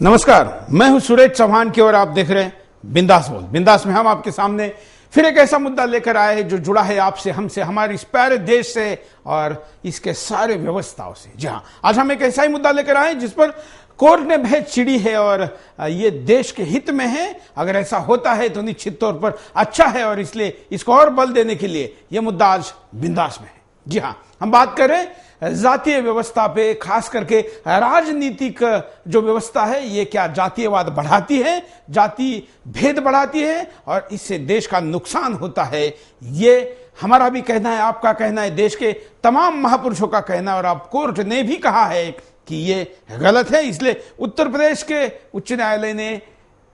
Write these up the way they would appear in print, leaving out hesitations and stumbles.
नमस्कार, मैं हूं सुरेश चौहान की और आप देख रहे हैं बिंदास बोल। बिंदास में हम आपके सामने फिर एक ऐसा मुद्दा लेकर आए हैं जो जुड़ा है आपसे, हमसे, हमारे इस प्यारे देश से और इसके सारे व्यवस्थाओं से। जी हां, आज हम एक ऐसा ही मुद्दा लेकर आए जिस पर कोर्ट ने भेद छिड़ी है और ये देश के हित में है। अगर ऐसा होता है तो निश्चित तौर पर अच्छा है और इसलिए इसको और बल देने के लिए यह मुद्दा आज बिंदास में है। जी हां, हम बात करें जातीय व्यवस्था पे, खास करके राजनीतिक जो व्यवस्था है ये क्या जातीयवाद बढ़ाती है, जाति भेद बढ़ाती है और इससे देश का नुकसान होता है। ये हमारा भी कहना है, आपका कहना है, देश के तमाम महापुरुषों का कहना है और अब कोर्ट ने भी कहा है कि ये गलत है। इसलिए उत्तर प्रदेश के उच्च न्यायालय ने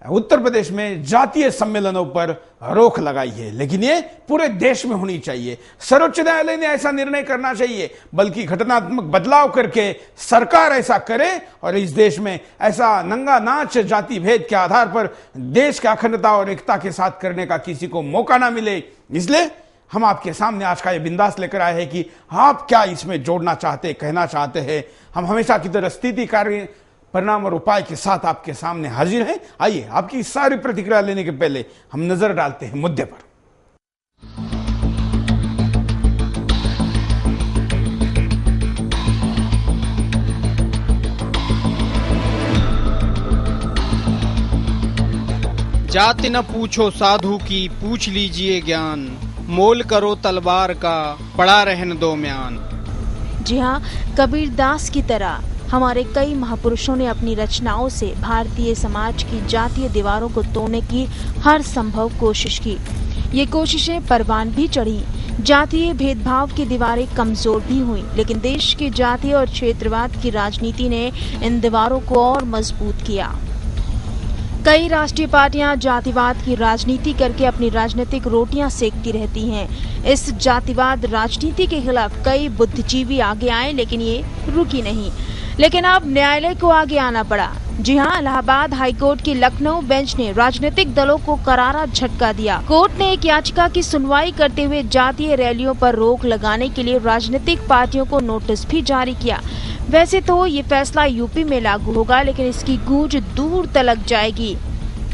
उत्तर प्रदेश में जातीय सम्मेलनों पर रोक लगाई है, लेकिन ये पूरे देश में होनी चाहिए। सर्वोच्च न्यायालय ने ऐसा निर्णय करना चाहिए, बल्कि घटनात्मक बदलाव करके सरकार ऐसा करे और इस देश में ऐसा नंगा नाच जाति भेद के आधार पर देश की अखंडता और एकता के साथ करने का किसी को मौका ना मिले। इसलिए हम आपके सामने आज का ये बिंदास लेकर आए हैं कि आप क्या इसमें जोड़ना चाहते, कहना चाहते हैं। हम हमेशा की तरह स्थिति, कार्य, परिणाम और उपाय के साथ आपके सामने हाजिर हैं। आइए आपकी सारी प्रतिक्रिया लेने के पहले हम नजर डालते हैं मुद्दे पर। जाति न पूछो साधु की, पूछ लीजिए ज्ञान, मोल करो तलवार का, पड़ा रहन दो म्यान। जी हाँ, कबीरदास की तरह हमारे कई महापुरुषों ने अपनी रचनाओं से भारतीय समाज की जातीय दीवारों को तोड़ने की हर संभव कोशिश की। ये कोशिशें परवान भी चढ़ी, जातीय भेदभाव की दीवारें कमजोर भी हुई, लेकिन देश की जातीय और क्षेत्रवाद की राजनीति ने इन दीवारों को और मजबूत किया। कई राष्ट्रीय पार्टियां जातिवाद की राजनीति करके अपनी राजनीतिक रोटियां सेकती रहती हैं। इस जातिवाद राजनीति के खिलाफ कई बुद्धिजीवी आगे आए, लेकिन ये रुकी नहीं। लेकिन अब न्यायालय को आगे आना पड़ा। जी हां, इलाहाबाद हाईकोर्ट की लखनऊ बेंच ने राजनीतिक दलों को करारा झटका दिया। कोर्ट ने एक याचिका की सुनवाई करते हुए जातीय रैलियों पर रोक लगाने के लिए राजनीतिक पार्टियों को नोटिस भी जारी किया। वैसे तो ये फैसला यूपी में लागू होगा, लेकिन इसकी गूंज दूर तलक जाएगी।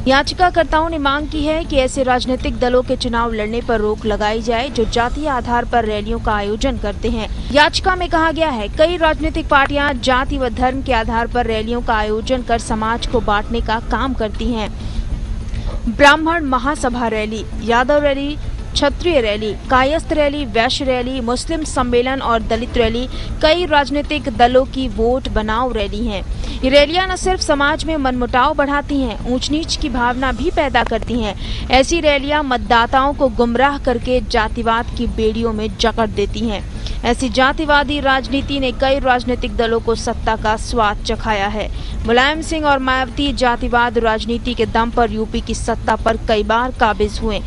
याचिकाकर्ताओं ने मांग की है कि ऐसे राजनीतिक दलों के चुनाव लड़ने पर रोक लगाई जाए जो जातीय आधार पर रैलियों का आयोजन करते हैं। याचिका में कहा गया है, कई राजनीतिक पार्टियां जाति व धर्म के आधार पर रैलियों का आयोजन कर समाज को बांटने का काम करती हैं। ब्राह्मण महासभा रैली, यादव रैली, क्षत्रिय रैली, कायस्थ रैली, वैश्य रैली, मुस्लिम सम्मेलन और दलित रैली कई राजनीतिक दलों की वोट बनाओ रैली हैं। ये रैलियां न सिर्फ समाज में मनमुटाव बढ़ाती हैं, ऊंच नीच की भावना भी पैदा करती हैं। ऐसी रैलियां मतदाताओं को गुमराह करके जातिवाद की बेड़ियों में जकड़ देती हैं। ऐसी जातिवादी राजनीति ने कई राजनीतिक दलों को सत्ता का स्वाद चखाया है। मुलायम सिंह और मायावती जातिवाद राजनीति के दम पर यूपी की सत्ता पर कई बार काबिज हुए।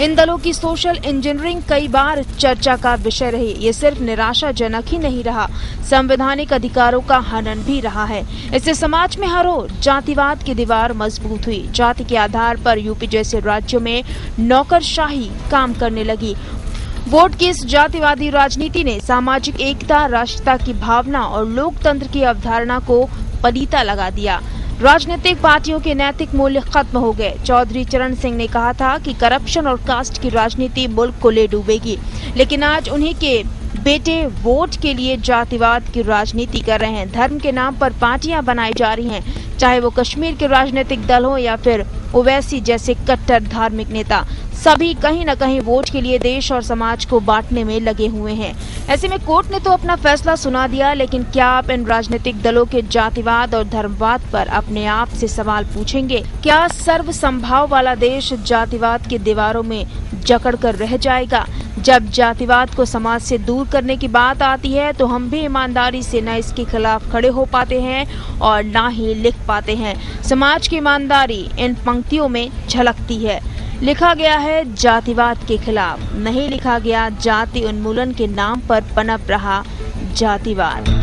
इन दलों की सोशल इंजीनियरिंग कई बार चर्चा का विषय रही। ये सिर्फ निराशाजनक ही नहीं रहा, संवैधानिक अधिकारों का हनन भी रहा है। इससे समाज में हर ओर जातिवाद की दीवार मजबूत हुई। जाति के आधार पर यूपी जैसे राज्यों में नौकरशाही काम करने लगी। वोट की इस जातिवादी राजनीति ने सामाजिक एकता, राष्ट्रीयता की भावना और लोकतंत्र की अवधारणा को पलीता लगा दिया। राजनीतिक पार्टियों के नैतिक मूल्य खत्म हो गए। चौधरी चरण सिंह ने कहा था कि करप्शन और कास्ट की राजनीति मुल्क को ले डूबेगी, लेकिन आज उन्हीं के बेटे वोट के लिए जातिवाद की राजनीति कर रहे हैं। धर्म के नाम पर पार्टियां बनाई जा रही हैं, चाहे वो कश्मीर के राजनीतिक दल हो या फिर ओवैसी जैसे कट्टर धार्मिक नेता। सभी कहीं न कहीं वोट के लिए देश और समाज को बांटने में लगे हुए हैं। ऐसे में कोर्ट ने तो अपना फैसला सुना दिया, लेकिन क्या आप इन राजनीतिक दलों के जातिवाद और धर्मवाद पर अपने आप से सवाल पूछेंगे? क्या सर्व संभाव वाला देश जातिवाद की दीवारों में जकड़ कर रह जाएगा? जब जातिवाद को समाज से दूर करने की बात आती है तो हम भी ईमानदारी से न इसके खिलाफ खड़े हो पाते हैं और न ही लिख पाते हैं। समाज की ईमानदारी इन पंक्तियों में झलकती है। लिखा गया है जातिवाद के खिलाफ, नहीं लिखा गया जाति उन्मूलन के नाम पर पनप रहा जातिवाद।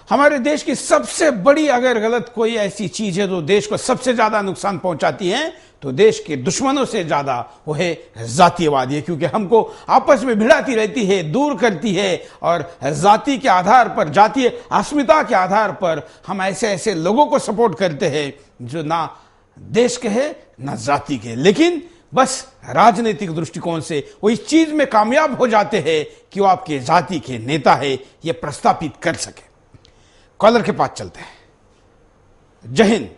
हमारे देश की सबसे बड़ी अगर गलत कोई ऐसी चीज है तो देश को सबसे ज्यादा नुकसान पहुंचाती है तो देश के दुश्मनों से ज्यादा वो है जातीयवादी, क्योंकि हमको आपस में भिड़ाती रहती है, दूर करती है, और जाति के आधार पर, जातीय अस्मिता के आधार पर हम ऐसे ऐसे लोगों को सपोर्ट करते हैं जो ना देश के हैं ना जाति के, लेकिन बस राजनीतिक दृष्टिकोण से वो इस चीज में कामयाब हो जाते हैं कि वो आपके जाति के नेता है ये प्रस्थापित कर सके। कॉलर के पास चलते हैं। जय हिंद।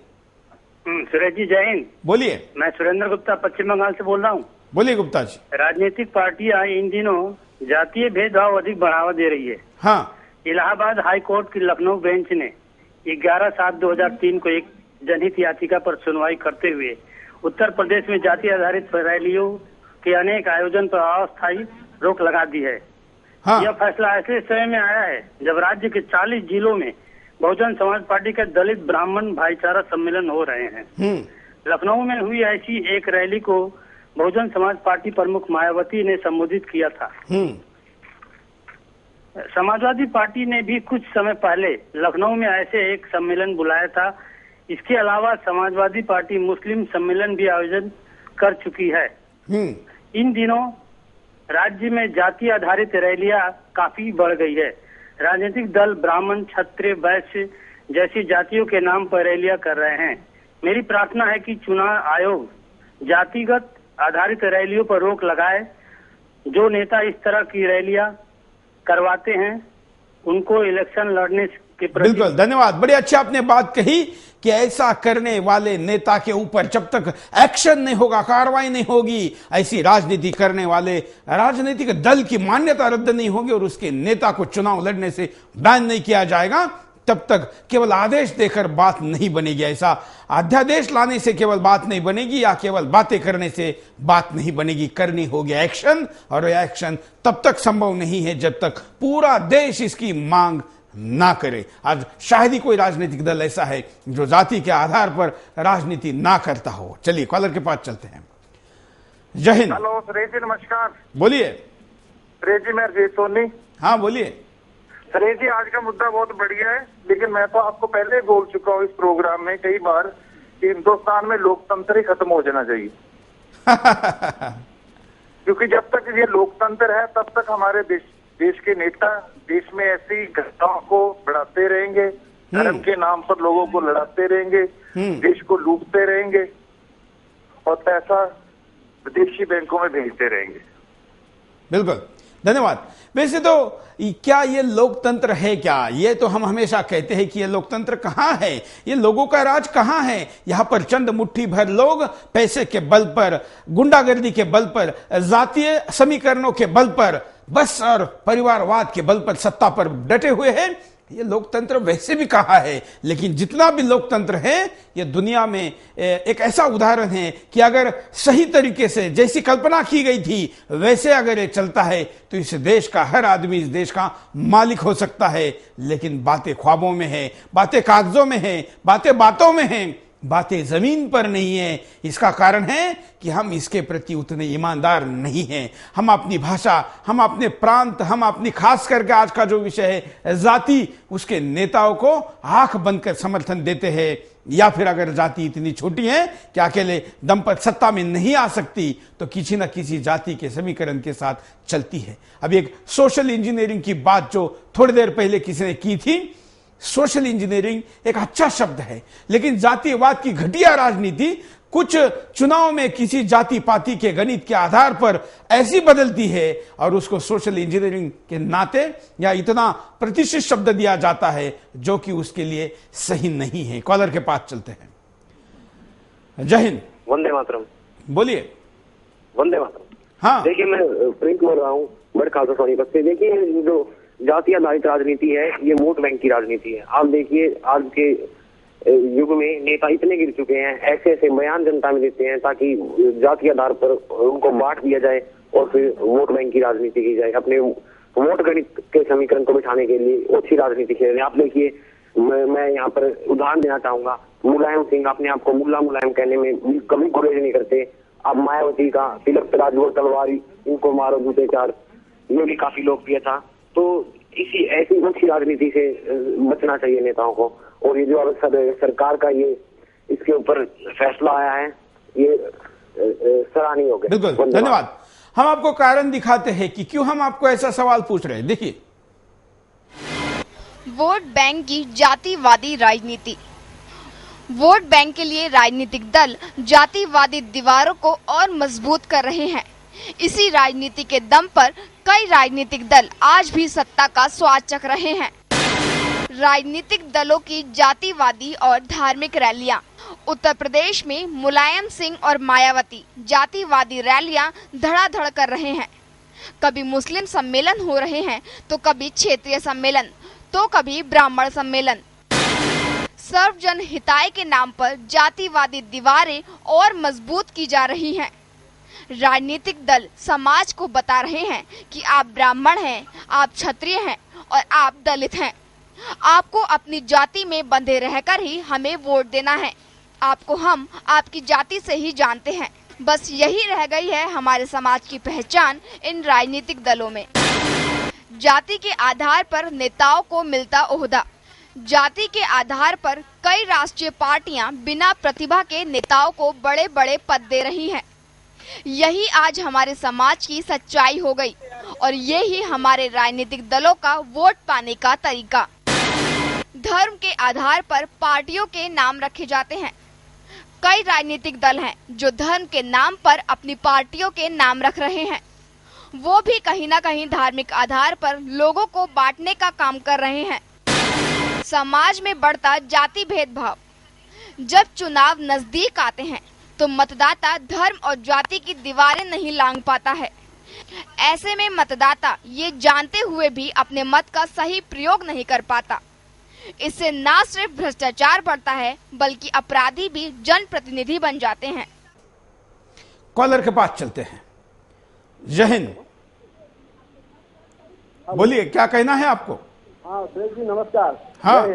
सुरेश जी जय हिंद। बोलिए। मैं सुरेंद्र गुप्ता पश्चिम बंगाल से बोल रहा हूँ। बोलिए गुप्ता जी। राजनीतिक पार्टियां इन दिनों जातीय भेदभाव अधिक बढ़ावा दे रही है। हाँ। इलाहाबाद हाई कोर्ट की लखनऊ बेंच ने 11/7/2003 को एक जनहित याचिका पर सुनवाई करते हुए उत्तर प्रदेश में जाति आधारित रैलियों के अनेक आयोजन पर अस्थायी रोक लगा दी है। हाँ। यह फैसला ऐसे समय में आया है जब राज्य के 40 जिलों में बहुजन समाज पार्टी के दलित ब्राह्मण भाईचारा सम्मेलन हो रहे हैं। लखनऊ में हुई ऐसी एक रैली को बहुजन समाज पार्टी प्रमुख मायावती ने संबोधित किया था। समाजवादी पार्टी ने भी कुछ समय पहले लखनऊ में ऐसे एक सम्मेलन बुलाया था। इसके अलावा समाजवादी पार्टी मुस्लिम सम्मेलन भी आयोजन कर चुकी है। इन दिनों राज्य में जाति आधारित रैलियां काफी बढ़ गई है। राजनीतिक दल ब्राह्मण, क्षत्रिय, वैश्य जैसी जातियों के नाम पर रैलियां कर रहे हैं। मेरी प्रार्थना है कि चुनाव आयोग जातिगत आधारित रैलियों पर रोक लगाए। जो नेता इस तरह की रैलियां करवाते हैं उनको इलेक्शन लड़ने के प्रति। बिल्कुल, धन्यवाद। बड़ी अच्छी आपने बात कही कि ऐसा करने वाले नेता के ऊपर जब तक एक्शन नहीं होगा, कार्रवाई नहीं होगी, ऐसी राजनीति करने वाले राजनीतिक दल की मान्यता रद्द नहीं होगी और उसके नेता को चुनाव लड़ने से बैन नहीं किया जाएगा, तब तक केवल आदेश देकर बात नहीं बनेगी। ऐसा अध्यादेश लाने से केवल बात नहीं बनेगी या केवल बातें करने से बात नहीं बनेगी, करनी होगी एक्शन, और एक्शन तब तक संभव नहीं है जब तक पूरा देश इसकी मांग ना करे। आज शायद ही कोई राजनीतिक दल ऐसा है जो जाति के आधार पर राजनीति ना करता हो। चलिए कॉलर के पास चलते हैं। जय हिंद। हेलो सुरेश जी, नमस्कार। बोलिए। सुरेश जी मैं रजीत सोनी। हाँ बोलिए। सुरेश जी आज का मुद्दा बहुत बढ़िया है, लेकिन मैं तो आपको पहले ही बोल चुका हूँ इस प्रोग्राम में कई बार कि हिंदुस्तान में लोकतंत्र ही खत्म हो जाना चाहिए। क्योंकि जब तक ये लोकतंत्र है तब तक हमारे देश के नेता देश में ऐसी घटनाओं को बढ़ाते रहेंगे, धर्म के नाम पर लोगों को लड़ाते रहेंगे, देश को लूटते रहेंगे और पैसा विदेशी बैंकों में भेजते रहेंगे। बिल्कुल, धन्यवाद। वैसे तो क्या ये लोकतंत्र है क्या? ये तो हम हमेशा कहते हैं कि ये लोकतंत्र कहाँ है, ये लोगों का राज कहाँ है? यहाँ पर चंद मुट्ठी भर लोग पैसे के बल पर, गुंडागर्दी के बल पर, जातीय समीकरणों के बल पर, बस और परिवारवाद के बल पर सत्ता पर डटे हुए हैं। ये लोकतंत्र वैसे भी कहा है, लेकिन जितना भी लोकतंत्र है ये दुनिया में एक ऐसा उदाहरण है कि अगर सही तरीके से जैसी कल्पना की गई थी वैसे अगर ये चलता है तो इस देश का हर आदमी इस देश का मालिक हो सकता है। लेकिन बातें ख्वाबों में है, बातें कागजों में है, बातें बातों में है, बातें जमीन पर नहीं है। इसका कारण है कि हम इसके प्रति उतने ईमानदार नहीं हैं। हम अपनी भाषा, हम अपने प्रांत, हम अपनी, खास करके आज का जो विषय है जाति, उसके नेताओं को आंख बंद कर समर्थन देते हैं। या फिर अगर जाति इतनी छोटी है कि अकेले दम पर सत्ता में नहीं आ सकती तो किसी न किसी जाति के समीकरण के साथ चलती है। अब एक सोशल इंजीनियरिंग की बात जो थोड़ी देर पहले किसी ने की थी, सोशल इंजीनियरिंग एक अच्छा शब्द है, लेकिन जातिवाद की घटिया राजनीति कुछ चुनाव में किसी जाति पाति के गणित के आधार पर ऐसी बदलती है और उसको सोशल इंजीनियरिंग के नाते या इतना प्रतिष्ठित शब्द दिया जाता है जो कि उसके लिए सही नहीं है। कॉलर के पास चलते हैं। जय हिंद। वंदे मातरम। बोलिए। वंदे मातरम। हाँ देखिए मैं प्रिंस बोल रहा हूँ बड़े खासा सोनीपत से। देखिए जो जाति आधारित राजनीति है ये वोट बैंक की राजनीति है। आप देखिए आज के युग में नेता इतने गिर चुके हैं, ऐसे ऐसे बयान जनता में देते हैं ताकि जाति आधार पर उनको बांट दिया जाए और फिर वोट बैंक की राजनीति की जाए, अपने वोट गणित के समीकरण को बिठाने के लिए अच्छी राजनीति खेल रहे हैं। आप देखिए मैं यहाँ पर उदाहरण देना चाहूंगा, मुलायम सिंह अपने आप को मुल्ला मुलायम कहने में कभी गुरेज नहीं करते। अब मायावती का तिलक राजवो तलवारी, इनको मारो जूते चार, ये भी काफी लोकप्रिय था। तो इसी ऐसी अच्छी राजनीति से बचना चाहिए नेताओं को। और ये जो अब सरकार का ये इसके ऊपर फैसला आया है ये सराहनीय हो गया। बिल्कुल, धन्यवाद। हम आपको कारण दिखाते हैं कि क्यों हम आपको ऐसा सवाल पूछ रहे हैं। देखिए, वोट बैंक की जातिवादी राजनीति। वोट बैंक के लिए राजनीतिक दल जातिवादी दीवारों को और मजबूत कर रहे हैं। इसी राजनीति के दम पर कई राजनीतिक दल आज भी सत्ता का स्वाद चख रहे हैं। राजनीतिक दलों की जातिवादी और धार्मिक रैलियां। उत्तर प्रदेश में मुलायम सिंह और मायावती जातिवादी रैलियां धड़ाधड़ कर रहे हैं। कभी मुस्लिम सम्मेलन हो रहे हैं तो कभी क्षेत्रीय सम्मेलन, तो कभी ब्राह्मण सम्मेलन। सर्वजन हिताय के नाम पर जातिवादी दीवारें और मजबूत की जा रही हैं। राजनीतिक दल समाज को बता रहे हैं कि आप ब्राह्मण हैं, आप क्षत्रिय हैं और आप दलित हैं। आपको अपनी जाति में बंधे रहकर ही हमें वोट देना है। आपको हम आपकी जाति से ही जानते हैं। बस यही रह गई है हमारे समाज की पहचान इन राजनीतिक दलों में। जाति के आधार पर नेताओं को मिलता ओहदा। जाति के आधार पर कई राष्ट्रीय पार्टियां बिना प्रतिभा के नेताओं को बड़े बड़े पद दे रही हैं। यही आज हमारे समाज की सच्चाई हो गई और ये ही हमारे राजनीतिक दलों का वोट पाने का तरीका। धर्म के आधार पर पार्टियों के नाम रखे जाते हैं। कई राजनीतिक दल हैं जो धर्म के नाम पर अपनी पार्टियों के नाम रख रहे हैं। वो भी कहीं ना कहीं धार्मिक आधार पर लोगों को बांटने का काम कर रहे हैं। समाज में बढ़ता जाति भेदभाव। जब चुनाव नजदीक आते हैं तो मतदाता धर्म और जाति की दीवारें नहीं लांघ पाता है। ऐसे में मतदाता ये जानते हुए भी अपने मत का सही प्रयोग नहीं कर पाता। इससे न सिर्फ भ्रष्टाचार बढ़ता है बल्कि अपराधी भी जनप्रतिनिधि बन जाते हैं। कॉलर के पास चलते हैं। जय हिंद, बोलिए, क्या कहना है आपको? हाँ सुरेश जी नमस्कार। हाँ,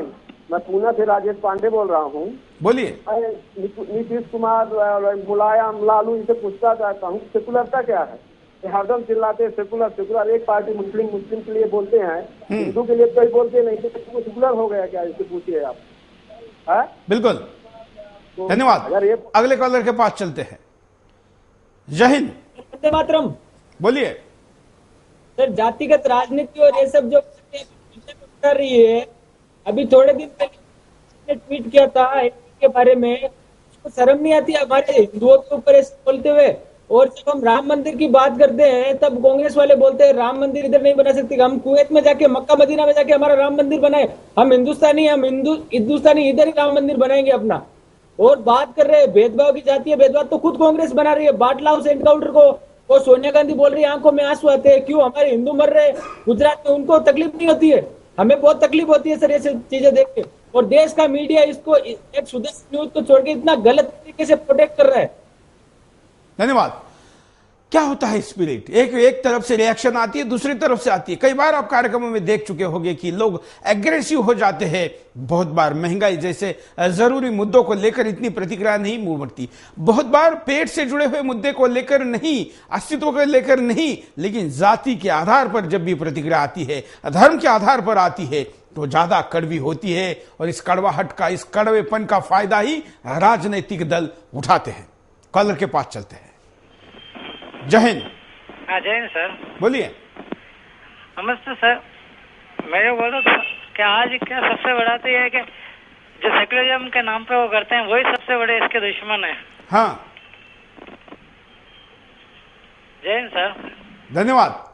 मैं पूना से राजेश पांडे बोल रहा हूँ। बोलिए। नीतीश कुमार और मुलायम लालू इनसे पूछना चाहता हूँ सेकुलरता क्या है? ये हरदम चिल्लाते हैं सेकुलर सेकुलर। एक पार्टी मुस्लिम के लिए बोलते हैं, हिंदू के लिए कोई बोलते नहीं। तो सेकुलर हो गया क्या? इससे पूछिए आप। है? बिल्कुल, तो धन्यवाद। अगले कॉलर के पास चलते हैं। जय हिंद, वंदे मातरम। बोलिए। सर, जातिगत राजनीति और ये सब जो कर रही है, अभी थोड़े दिन पहले ट्वीट किया था के बारे में। उसको शर्म नहीं आती हमारे हिंदुओं के ऊपर ऐसे बोलते हुए? और जब हम राम मंदिर की बात करते हैं तब कांग्रेस वाले बोलते हैं राम मंदिर इधर नहीं बना सकते। हम कुवैत में जाके, मक्का मदीना में जाके हमारा राम मंदिर बनाए। हम हिंदुस्तानी इधर ही राम मंदिर बनाएंगे अपना। और बात कर रहे हैं भेदभाव की, जातीय भेदभाव तो खुद कांग्रेस बना रही है। बाटला हाउस एनकाउंटर को और सोनिया गांधी बोल रही है आंखों में आंसू आते हैं। क्यों? हमारे हिंदू मर रहे हैं गुजरात में, उनको तकलीफ नहीं होती है। हमें बहुत तकलीफ होती है सर ये चीजें देख के। और देश का मीडिया इसको, एक सुदर्शन न्यूज को छोड़ के इतना गलत तरीके से प्रोटेक्ट कर रहा है। धन्यवाद। क्या होता है स्पिरिट? एक तरफ से रिएक्शन आती है, दूसरी तरफ से आती है। कई बार आप कार्यक्रमों में देख चुके होंगे कि लोग एग्रेसिव हो जाते हैं। बहुत बार महंगाई जैसे जरूरी मुद्दों को लेकर इतनी प्रतिक्रिया नहीं उमड़ती। बहुत बार पेट से जुड़े हुए मुद्दे को लेकर नहीं, अस्तित्व को लेकर नहीं, लेकिन जाति के आधार पर जब भी प्रतिक्रिया आती है, धर्म के आधार पर आती है, तो ज्यादा कड़वी होती है। और इस कड़वाहट का, इस कड़वेपन का फायदा ही राजनीतिक दल उठाते हैं। कॉलर के पास चलते हैं। जय हिंद। हाँ जय हिंद सर। बोलिए। नमस्ते सर। मैं ये बोल रहा था कि आज क्या सबसे बड़ा तो ये है कि जो सेकुलरिज्म के नाम पे वो करते हैं वही सबसे बड़े इसके दुश्मन है। हाँ, जय हिंद सर। धन्यवाद।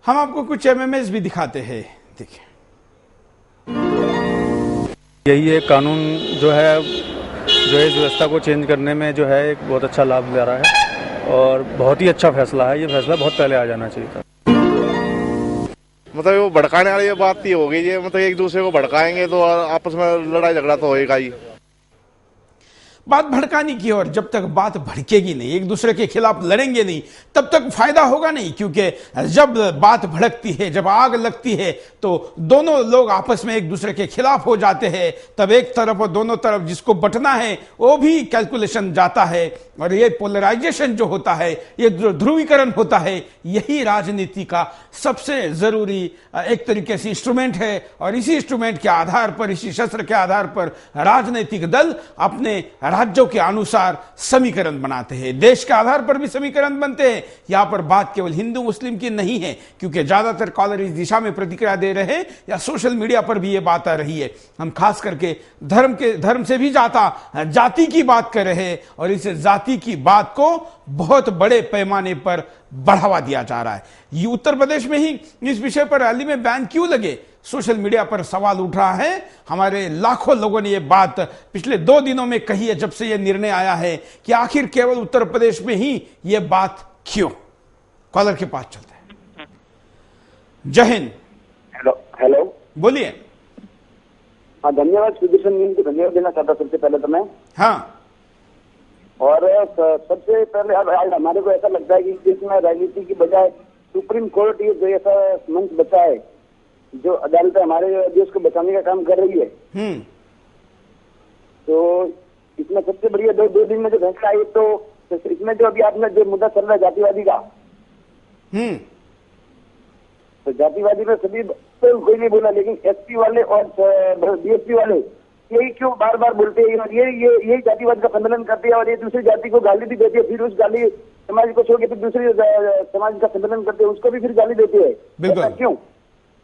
हम आपको कुछ एमएमएस भी दिखाते हैं। देखिए, यही एक कानून जो है इस व्यवस्था को चेंज करने में जो है एक बहुत अच्छा लाभ ले रहा है और बहुत ही अच्छा फैसला है। ये फैसला बहुत पहले आ जाना चाहिए था। मतलब वो भड़काने वाली ये बात ही हो गई है। मतलब एक दूसरे को भड़काएंगे तो आपस में लड़ाई झगड़ा तो होएगा ही। बात भड़काने की, और जब तक बात भड़केगी नहीं, एक दूसरे के खिलाफ लड़ेंगे नहीं, तब तक फायदा होगा नहीं। क्योंकि जब बात भड़कती है, जब आग लगती है, तो दोनों लोग आपस में एक दूसरे के खिलाफ हो जाते हैं। तब एक तरफ और दोनों तरफ जिसको बंटना है वो भी कैलकुलेशन जाता है। और ये पोलराइजेशन जो होता है, ये जो ध्रुवीकरण होता है, यही राजनीति का सबसे जरूरी एक तरीके से इंस्ट्रूमेंट है। और इसी इंस्ट्रूमेंट के आधार पर, इसी शस्त्र के आधार पर राजनीतिक दल अपने राज्यों के अनुसार समीकरण बनाते हैं, देश के आधार पर भी समीकरण बनते हैं। यहां पर बात केवल हिंदू मुस्लिम की नहीं है, क्योंकि ज्यादातर कॉलर इस दिशा में प्रतिक्रिया दे रहे हैं या सोशल मीडिया पर भी यह बात आ रही है। हम खास करके धर्म से भी जाति की बात कर रहे हैं, और इस जाति की बात को बहुत बड़े पैमाने पर बढ़ावा दिया जा रहा है। ये उत्तर प्रदेश में ही इस विषय पर रैली में बैन क्यों लगे, सोशल मीडिया पर सवाल उठ रहा है। हमारे लाखों लोगों ने यह बात पिछले 2 दिनों में कही है, जब से यह निर्णय आया है कि आखिर केवल उत्तर प्रदेश में ही यह बात क्यों। कॉलर के पास चलते हैं। जय हिंद। हेलो, बोलिए। हाँ, धन्यवाद सुदर्शन जी को धन्यवाद देना चाहता सबसे पहले तो मैं। हाँ, और सबसे पहले आज हमारे को ऐसा लगता है कि इसमें राजनीति की बजाय सुप्रीम कोर्ट ये जो ऐसा मंच बचा है, जो अदालत हमारे देश को बचाने का काम कर रही है, तो इसमें सबसे बढ़िया दो दिन में जो फैसला है, तो इसमें जो अभी आपने जो मुद्दा चल रहा है जातिवादी का, तो जातिवादी में सभी तो कोई नहीं बोला, लेकिन एसपी वाले और बीएसपी वाले यही क्यों बार बार बोलते हैं, यही जातिवाद का सम्मेलन करते हैं और ये दूसरी जाति को गाली भी देते हैं, फिर उस गाली समाज को छोड़ के फिर दूसरी समाज का सम्मेलन करते हैं, उसको भी फिर गाली देते हैं। बिल्कुल क्यों?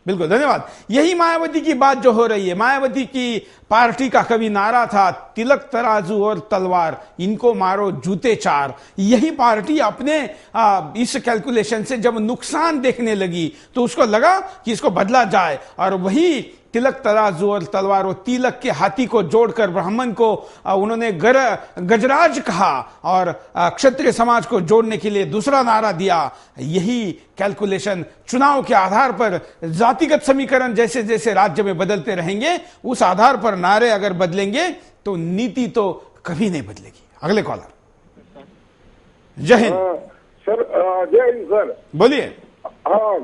बिल्कुल, धन्यवाद। यही मायावती की बात जो हो रही है। मायावती की पार्टी का कभी नारा था, तिलक तराजू और तलवार, इनको मारो जूते चार। यही पार्टी अपने इस कैलकुलेशन से जब नुकसान देखने लगी तो उसको लगा कि इसको बदला जाए, और वही तिलक तराजू और तलवार, और तिलक के हाथी को जोड़कर ब्राह्मण को उन्होंने गजराज कहा, और क्षत्रिय समाज को जोड़ने के लिए दूसरा नारा दिया। यही कैलकुलेशन चुनाव के आधार पर जातिगत समीकरण जैसे जैसे राज्य में बदलते रहेंगे, उस आधार पर नारे अगर बदलेंगे तो नीति तो कभी नहीं बदलेगी। अगले कॉलर। जय हिंद। सर, जय हिंद सर। बोलिए। हाँ,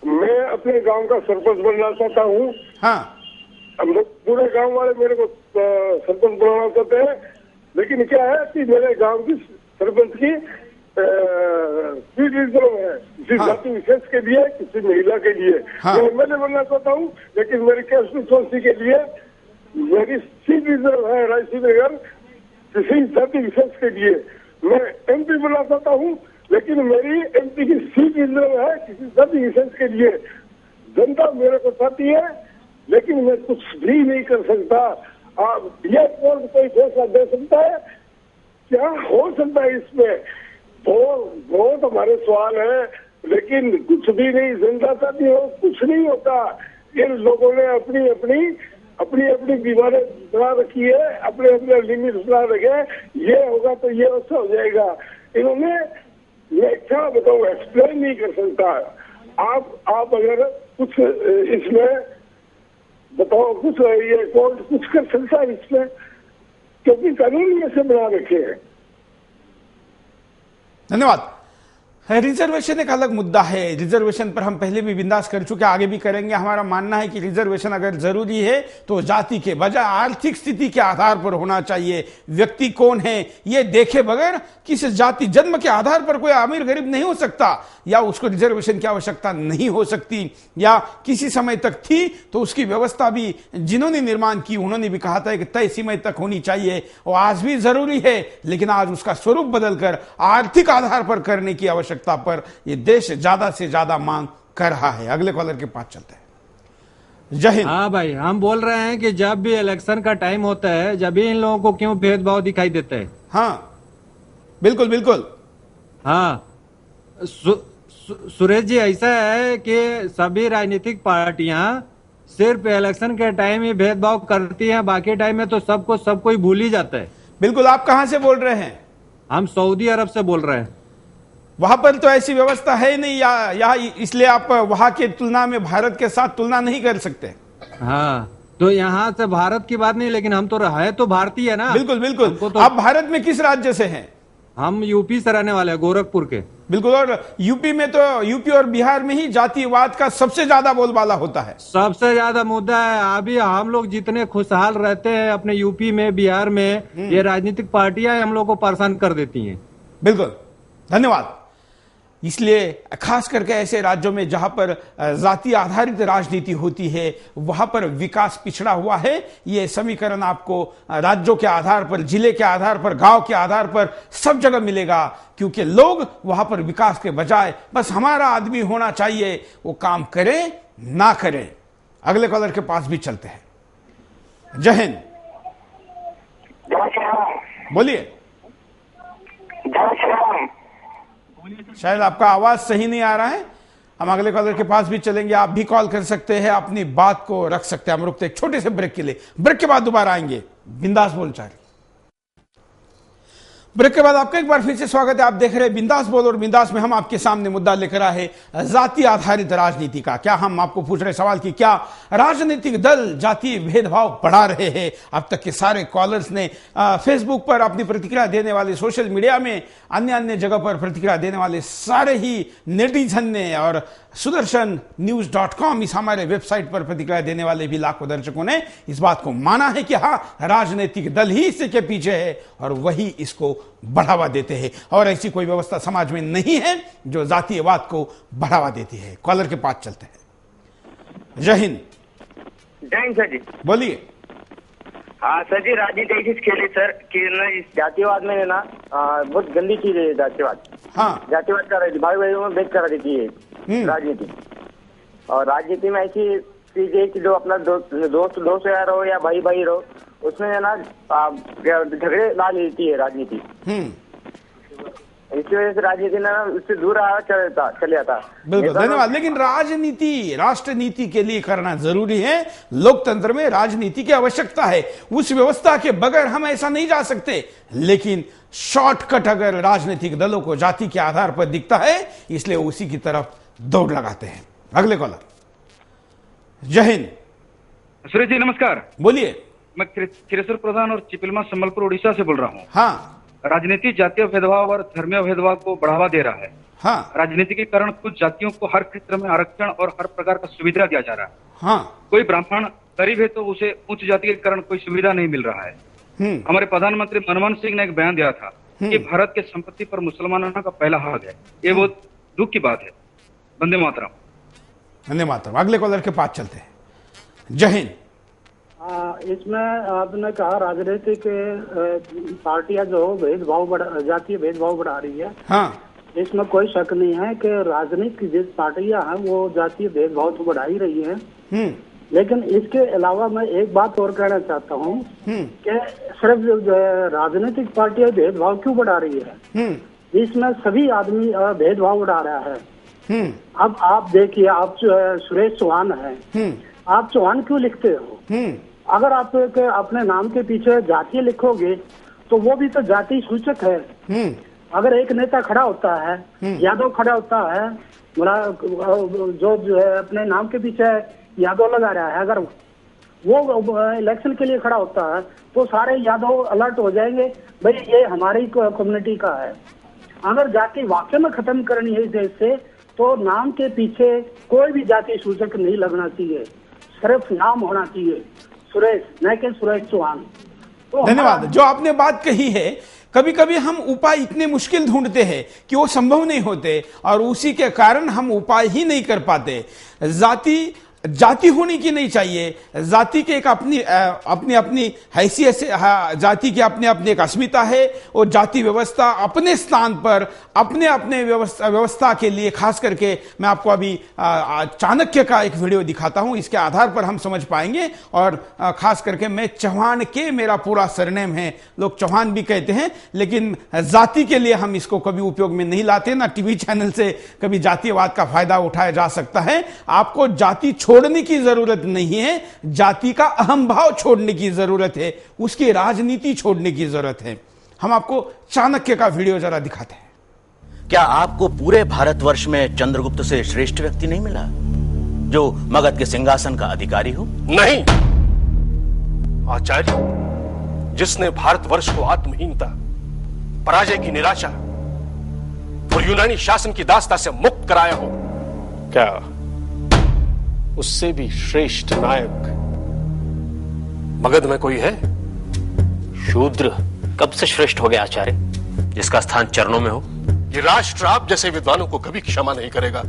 मैं अपने गांव का सरपंच बनना चाहता हूँ। हाँ, पूरे गांव वाले मेरे को सरपंच बनाना चाहते हैं, लेकिन क्या है कि मेरे गांव की सरपंच की सीट रिजर्व है, किसी जाति विशेष के लिए, किसी महिला के लिए। मैं एमएलए बनना चाहता हूँ, लेकिन मेरी कंस्टिट्यूएंसी के लिए मेरी सीट रिजर्व है रायसीनगर, किसी जाति विशेष के लिए। मैं एमपी बनना चाहता हूँ, लेकिन मेरी एमपी की सीट रिजर्व है किसी जाति विशेष के लिए। जनता मेरे को चाहती है, लेकिन मैं कुछ भी नहीं कर सकता। आप ये कोर्ट कोई फैसला दे सकता है? क्या हो सकता है इसमें? बहुत हमारे सवाल है, लेकिन कुछ भी नहीं। जनता चाहती हो, कुछ नहीं होता। इन लोगों ने अपनी दीवारें बना रखी है, अपने लिमिट बना रखे, ये होगा तो ये अच्छा हो जाएगा। इन्होंने, मैं क्या बताऊं, एक्सप्लेन नहीं कर सकता। आप अगर कुछ इसमें बताओ, कुछ ये कोर्ट कुछ कर सकता है इसमें, क्योंकि कानून में से बना रखे हैं। धन्यवाद। रिजर्वेशन एक अलग मुद्दा है। रिजर्वेशन पर हम पहले भी बिंदास कर चुके, आगे भी करेंगे। हमारा मानना है कि रिजर्वेशन अगर जरूरी है तो जाति के बजाय आर्थिक स्थिति के आधार पर होना चाहिए। व्यक्ति कौन है ये देखे बगैर किस जाति, जन्म के आधार पर कोई अमीर गरीब नहीं हो सकता, या उसको रिजर्वेशन की आवश्यकता नहीं हो सकती, या किसी समय तक थी तो उसकी व्यवस्था भी जिन्होंने निर्माण की उन्होंने भी कहा था कि तय सीमा तक होनी चाहिए, और आज भी जरूरी है, लेकिन आज उसका स्वरूप बदलकर आर्थिक आधार पर करने की आवश्यकता पर यह देश ज्यादा से ज्यादा मांग कर रहा है। अगले कॉलर के पास चलते हैं। जय हिंद। हाँ भाई, हम बोल रहे हैं कि जब भी इलेक्शन का टाइम होता है, जब भी इन लोगों को क्यों भेदभाव दिखाई देता है। हाँ, बिल्कुल बिल्कुल। हाँ, सुरेश जी, ऐसा है कि सभी राजनीतिक पार्टियां सिर्फ इलेक्शन के टाइम ही भेदभाव करती हैं, बाकी टाइम में तो सब कोई भूल ही जाता है। बिल्कुल। आप कहां से बोल रहे हैं? हम सऊदी अरब से बोल रहे हैं। वहां पर तो ऐसी व्यवस्था है नहीं, या इसलिए आप वहां की तुलना में भारत के साथ तुलना नहीं कर सकते। हाँ, तो यहाँ से भारत की बात नहीं, लेकिन हम तो है तो भारतीय है ना। बिल्कुल बिल्कुल। तो आप भारत में किस राज्य से हैं? हम यूपी से रहने वाले हैं, गोरखपुर के। बिल्कुल। और यूपी में तो, यूपी और बिहार में ही जातिवाद का सबसे ज्यादा बोलबाला होता है, सबसे ज्यादा मुद्दा है। अभी हम लोग जितने खुशहाल रहते हैं अपने यूपी में, बिहार में, ये राजनीतिक पार्टियां हम लोग को परेशान कर देती हैं। बिल्कुल। धन्यवाद। इसलिए खास करके ऐसे राज्यों में जहां पर जाति आधारित राजनीति होती है वहां पर विकास पिछड़ा हुआ है। ये समीकरण आपको राज्यों के आधार पर, जिले के आधार पर, गांव के आधार पर सब जगह मिलेगा, क्योंकि लोग वहां पर विकास के बजाय बस हमारा आदमी होना चाहिए, वो काम करें ना करें। अगले कॉलर के पास भी चलते हैं। जय हिंद, बोलिए। शायद आपका आवाज सही नहीं आ रहा है, हम अगले कॉलर के पास भी चलेंगे। आप भी कॉल कर सकते हैं, अपनी बात को रख सकते हैं। हम रुकते एक छोटे से ब्रेक के लिए, ब्रेक के बाद दोबारा आएंगे। बिंदास बोलचाल। ब्रेक के बाद आपका एक बार फिर से स्वागत है। आप देख रहे हैं बिंदास बोल, और बिंदास में हम आपके सामने मुद्दा लेकर आए हैं जाति आधारित राजनीति का। क्या हम आपको पूछ रहे सवाल कि क्या राजनीतिक दल जातीय भेदभाव बढ़ा रहे हैं? अब तक के सारे कॉलर्स ने फेसबुक पर अपनी प्रतिक्रिया देने वाले, सोशल मीडिया में अन्य जगह पर प्रतिक्रिया देने वाले सारे ही नेटिजन ने, और sudarshannews.com इस हमारे वेबसाइट पर प्रतिक्रिया देने वाले भी लाखों दर्शकों ने इस बात को माना है कि हाँ, राजनीतिक दल ही इसके पीछे है और वही इसको बढ़ावा देते हैं, और ऐसी कोई व्यवस्था समाज में नहीं है जो जातीयवाद को बढ़ावा देती है। कॉलर के पास चलते हैं। जय हिंद। जय हिंद सर जी, बोलिए। हाँ सर जी, राजनीति ऐसी खेली सर कि ना इस जातिवाद में ना बहुत गंदी चीज है जातिवाद। हाँ, जातिवाद कर रही थी, भाई भाई में भेद कर देती है राजनीति। और राजनीति में ऐसी चीज है कि जो अपना दोस्त यार हो या भाई भाई रहो, उसमें है ना झगड़े ला लेती है राजनीति। इसी वजह से राजनीति ना उससे दूर चले जाता। बिल्कुल, धन्यवाद। लेकिन राजनीति राष्ट्र नीति के लिए करना जरूरी है। लोकतंत्र में राजनीति की आवश्यकता है, उस व्यवस्था के बगैर हम ऐसा नहीं जा सकते। लेकिन शॉर्टकट अगर राजनीतिक दलों को जाति के आधार पर दिखता है, इसलिए उसी की तरफ दौड़ लगाते हैं। अगले कॉलर। जय हिंद। सुरेश जी नमस्कार। बोलिए। मैं खिरेश्वर प्रधान और चिपिलमा संबलपुर उड़ीसा से बोल रहा हूँ। हाँ। राजनीति जातीय भेदभाव और धर्मीय भेदभाव को बढ़ावा दे रहा है। हाँ। राजनीति के कारण कुछ जातियों को हर क्षेत्र में आरक्षण और हर प्रकार का सुविधा दिया जा रहा है। हाँ। कोई ब्राह्मण गरीब है तो उसे उच्च जाति के कारण कोई सुविधा नहीं मिल रहा है। हमारे प्रधानमंत्री मनमोहन सिंह ने एक बयान दिया था कि भारत के संपत्ति पर मुसलमानों का पहला हक है। ये बहुत दुख की बात है। वंदे मातरम। वंदे मातरम। अगले कॉलर के पास चलते हैं। जय हिंद। इसमें आपने कहा राजनीतिक पार्टियां जो जातीय भेदभाव बढ़ा रही है। हाँ। इसमें कोई शक नहीं है कि राजनीतिक जिस पार्टियां हैं वो जातीय भेदभाव तो बढ़ा ही रही है। लेकिन इसके अलावा मैं एक बात और कहना चाहता हूँ कि सिर्फ राजनीतिक पार्टियां भेदभाव क्यों बढ़ा रही है? इसमें सभी आदमी भेदभाव बढ़ा रहा है। अब आप देखिए, आप सुरेश चौहान है, आप चौहान क्यों लिखते हो? अगर आप अपने नाम के पीछे जाति लिखोगे तो वो भी तो जाति सूचक है। अगर एक नेता खड़ा होता है, यादव खड़ा होता है, जो है अपने नाम के पीछे यादव लगा रहा है, अगर वो इलेक्शन के लिए खड़ा होता है तो सारे यादव अलर्ट हो जाएंगे, भाई ये हमारी कम्युनिटी का है। अगर जाति वाकई में खत्म करनी है इस देश से तो नाम के पीछे कोई भी जाति सूचक नहीं लगना चाहिए, सिर्फ नाम होना चाहिए सुरेश, न कि सुरेश चौहान। तो धन्यवाद। जो आपने बात कही है, कभी कभी हम उपाय इतने मुश्किल ढूंढते हैं कि वो संभव नहीं होते, और उसी के कारण हम उपाय ही नहीं कर पाते। जाति होनी की नहीं चाहिए, जाति के एक अपनी हैसियत से, जाति की अपनी एक अस्मिता है, और जाति व्यवस्था अपने स्थान पर अपने व्यवस्था के लिए, खास करके मैं आपको अभी चाणक्य का एक वीडियो दिखाता हूं, इसके आधार पर हम समझ पाएंगे। और खास करके मैं चौहान के, मेरा पूरा सरनेम है, लोग चौहान भी कहते हैं, लेकिन जाति के लिए हम इसको कभी उपयोग में नहीं लाते, ना टीवी चैनल से कभी जातिवाद का फायदा उठाया जा सकता है। आपको जाति छोड़ने की जरूरत नहीं है, जाति का अहम भाव छोड़ने की जरूरत है, उसकी राजनीति छोड़ने की जरूरत है। हम आपको चाणक्य का वीडियो जरा दिखाते हैं। क्या आपको पूरे भारतवर्ष में चंद्रगुप्त से श्रेष्ठ व्यक्ति नहीं मिला जो मगध के सिंहासन का अधिकारी हो? नहीं आचार्य, जिसने भारतवर्ष को आत्महीनता, पराजय की निराशा और यूनानी शासन की दास्ता से मुक्त कराया हो, क्या उससे भी श्रेष्ठ नायक मगध में कोई है? शूद्र कब से श्रेष्ठ हो गया आचार्य? जिसका स्थान चरणों में हो, ये राष्ट्र आप जैसे विद्वानों को कभी क्षमा नहीं करेगा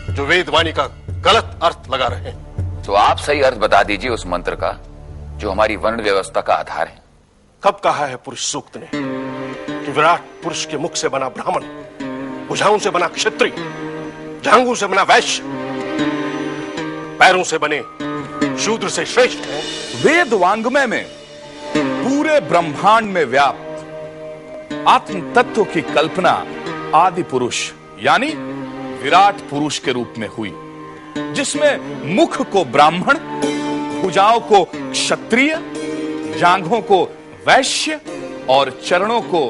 जो वेदवाणी का गलत अर्थ लगा रहे हैं। तो आप सही अर्थ बता दीजिए उस मंत्र का जो हमारी वर्ण व्यवस्था का आधार है। कब कहा है पुरुष सूक्त ने कि विराट पुरुष के मुख से बना ब्राह्मण, भुजाओं से बना क्षत्रिय, जांघों से बना वैश्य, पैरों से बने शूद्र से श्रेष्ठ है। वेद वांग्मय में पूरे ब्रह्मांड में व्याप्त आत्म तत्व की कल्पना आदि पुरुष यानी विराट पुरुष के रूप में हुई, जिसमें मुख को ब्राह्मण, भुजाओं को क्षत्रिय, जांघों को वैश्य और चरणों को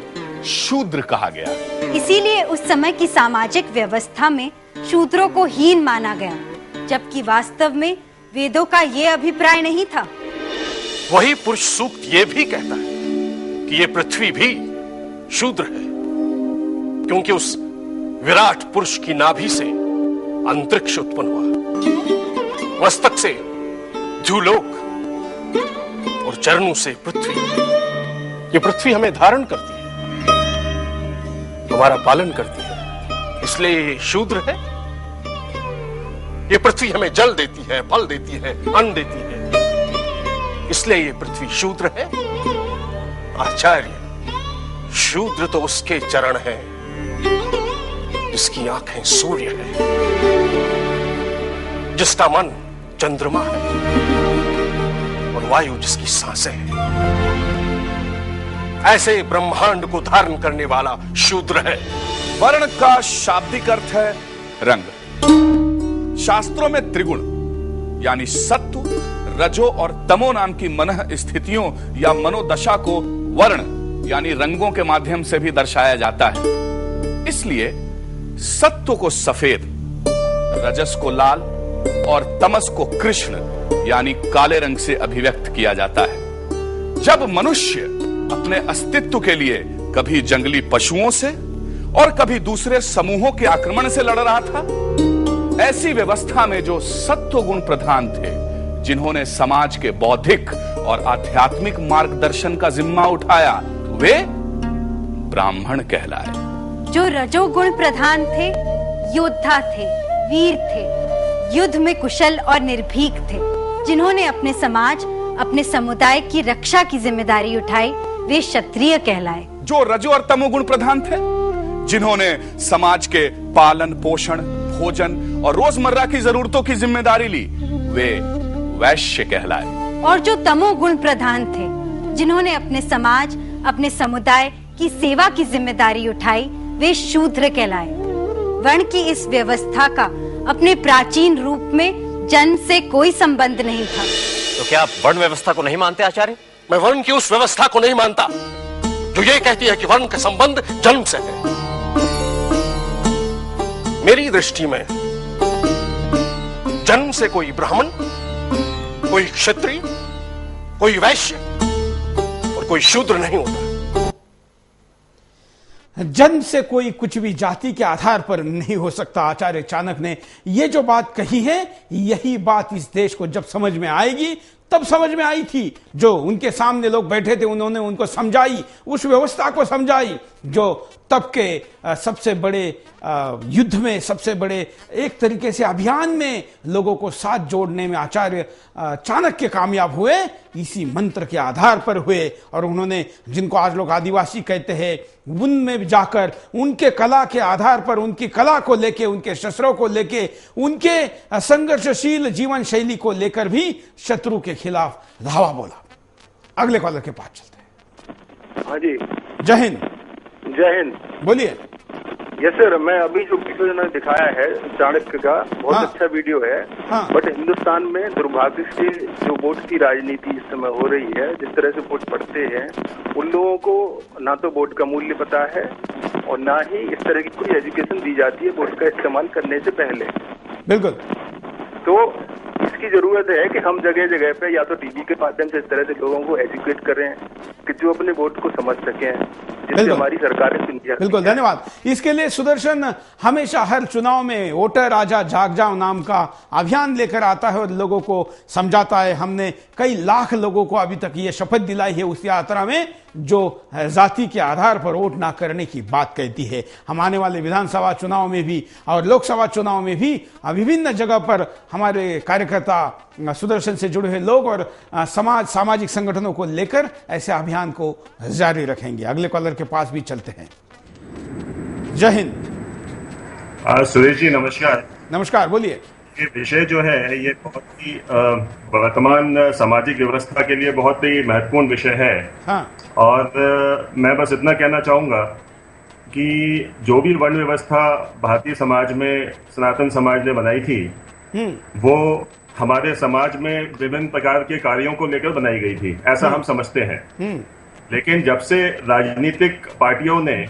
शूद्र कहा गया। इसीलिए उस समय की सामाजिक व्यवस्था में शूद्रों को हीन माना गया, जबकि वास्तव में वेदों का ये अभिप्राय नहीं था। वही पुरुष सूक्त ये भी कहता है कि ये पृथ्वी भी शूद्र है, क्योंकि उस विराट पुरुष की नाभि से अंतरिक्ष उत्पन्न हुआ, मस्तक से द्युलोक और चरणों से पृथ्वी। ये पृथ्वी हमें धारण करती है, हमारा पालन करती है, इसलिए ये शूद्र है। ये पृथ्वी हमें जल देती है, फल देती है, अन्न देती है, इसलिए ये पृथ्वी शूद्र है। आचार्य, शूद्र तो उसके चरण है जिसकी आंखें सूर्य है, जिसका मन चंद्रमा है और वायु जिसकी सांसें हैं। ऐसे ब्रह्मांड को धारण करने वाला शूद्र है। वर्ण का शाब्दिक अर्थ है रंग। शास्त्रों में त्रिगुण यानी सत्व, रजो और तमो नाम की मन स्थितियों या मनोदशा को वर्ण यानी रंगों के माध्यम से भी दर्शाया जाता है। इसलिए सत्व को सफेद, रजस को लाल और तमस को कृष्ण यानी काले रंग से अभिव्यक्त किया जाता है। जब मनुष्य अपने अस्तित्व के लिए कभी जंगली पशुओं से और कभी दूसरे समूहों के आक्रमण से लड़ रहा था, ऐसी व्यवस्था में जो सत्व गुण प्रधान थे, जिन्होंने समाज के बौद्धिक और आध्यात्मिक मार्गदर्शन का जिम्मा उठाया, वे ब्राह्मण कहलाए। जो रजोगुण प्रधान थे, योद्धा थे, वीर थे, युद्ध में कुशल और निर्भीक थे, जिन्होंने अपने समाज, अपने समुदाय की रक्षा की जिम्मेदारी उठाई, वे क्षत्रिय कहलाए। जो रजो और तमोगुण प्रधान थे, जिन्होंने समाज के पालन पोषण, भोजन और रोजमर्रा की जरूरतों की जिम्मेदारी ली, वे वैश्य कहलाए। और जो तमोगुण प्रधान थे, जिन्होंने अपने समाज, अपने समुदाय की सेवा की जिम्मेदारी उठाई, वे शूद्र कहलाए। वर्ण की इस व्यवस्था का अपने प्राचीन रूप में जन्म से कोई संबंध नहीं था। तो क्या आप वर्ण व्यवस्था को नहीं मानते आचार्य? मैं वर्ण की उस व्यवस्था को नहीं मानता जो ये कहती है कि वर्ण का संबंध जन्म से है। मेरी दृष्टि में जन्म से कोई ब्राह्मण, कोई क्षत्रिय, कोई वैश्य और कोई शूद्र नहीं होता। जन्म से कोई कुछ भी जाति के आधार पर नहीं हो सकता। आचार्य चाणक्य ने ये जो बात कही है, यही बात इस देश को जब समझ में आएगी, तब समझ में आई थी। जो उनके सामने लोग बैठे थे, उन्होंने उनको समझाई, उस व्यवस्था को समझाई जो तब के सबसे बड़े युद्ध में, सबसे बड़े एक तरीके से अभियान में लोगों को साथ जोड़ने में आचार्य चाणक्य कामयाब हुए, इसी मंत्र के आधार पर हुए। और उन्होंने, जिनको आज लोग आदिवासी कहते हैं, उनमें जाकर उनके कला के आधार पर, उनकी कला को लेके, उनके शस्त्रों को लेके, उनके संघर्षशील जीवन शैली को लेकर भी शत्रु के खिलाफ धावा बोला। अगले कॉलर के पास चलते हैं। हाँ जी, जय हिंद। जय हिंद। बोलिए। यस सर, मैं अभी जो वीडियो इन्होंने दिखाया है चाणक्य का, बहुत अच्छा वीडियो है। बट हिंदुस्तान में दुर्भाग्य से जो वोट की राजनीति इस समय हो रही है, जिस तरह से वोट पड़ते हैं, उन लोगों को ना तो वोट का मूल्य पता है और ना ही इस तरह की कोई एजुकेशन दी जाती है वोट का इस्तेमाल करने से पहले। बिल्कुल। तो इसकी जरूरत है कि हम जगह जगह पे या तो टीवी के माध्यम से इस तरह से लोगों को एजुकेट करें कि जो अपने वोट को समझ सकें, जिससे हमारी सरकारें सुन जाए। बिल्कुल, धन्यवाद। इसके लिए सुदर्शन हमेशा हर चुनाव में वोटर आजा जाग जाओ नाम का अभियान लेकर आता है और लोगों को समझाता है। हमने कई लाख लोगों को अभी तक ये शपथ दिलाई है उस यात्रा में जो जाति के आधार पर वोट ना करने की बात कहती है। हम आने वाले विधानसभा चुनाव में भी और लोकसभा चुनाव में भी विभिन्न जगह पर हमारे कार्यकर्ता सुदर्शन से जुड़े हुए लोग और सामाजिक संगठनों को लेकर ऐसे अभियान को जारी रखेंगे। अगले कॉलर के पास भी चलते हैं। जय हिंद। सुरेश जी नमस्कार। नमस्कार, बोलिए। ये विषय जो है ये बहुत ही वर्तमान सामाजिक व्यवस्था के लिए बहुत ही महत्वपूर्ण विषय है। हाँ। और मैं बस इतना कहना चाहूंगा कि जो भी वर्ण व्यवस्था भारतीय समाज में सनातन समाज ने बनाई थी वो हमारे समाज में विभिन्न प्रकार के कार्यों को लेकर बनाई गई थी, ऐसा हम समझते हैं। लेकिन जब से राजनीतिक पार्टियों ने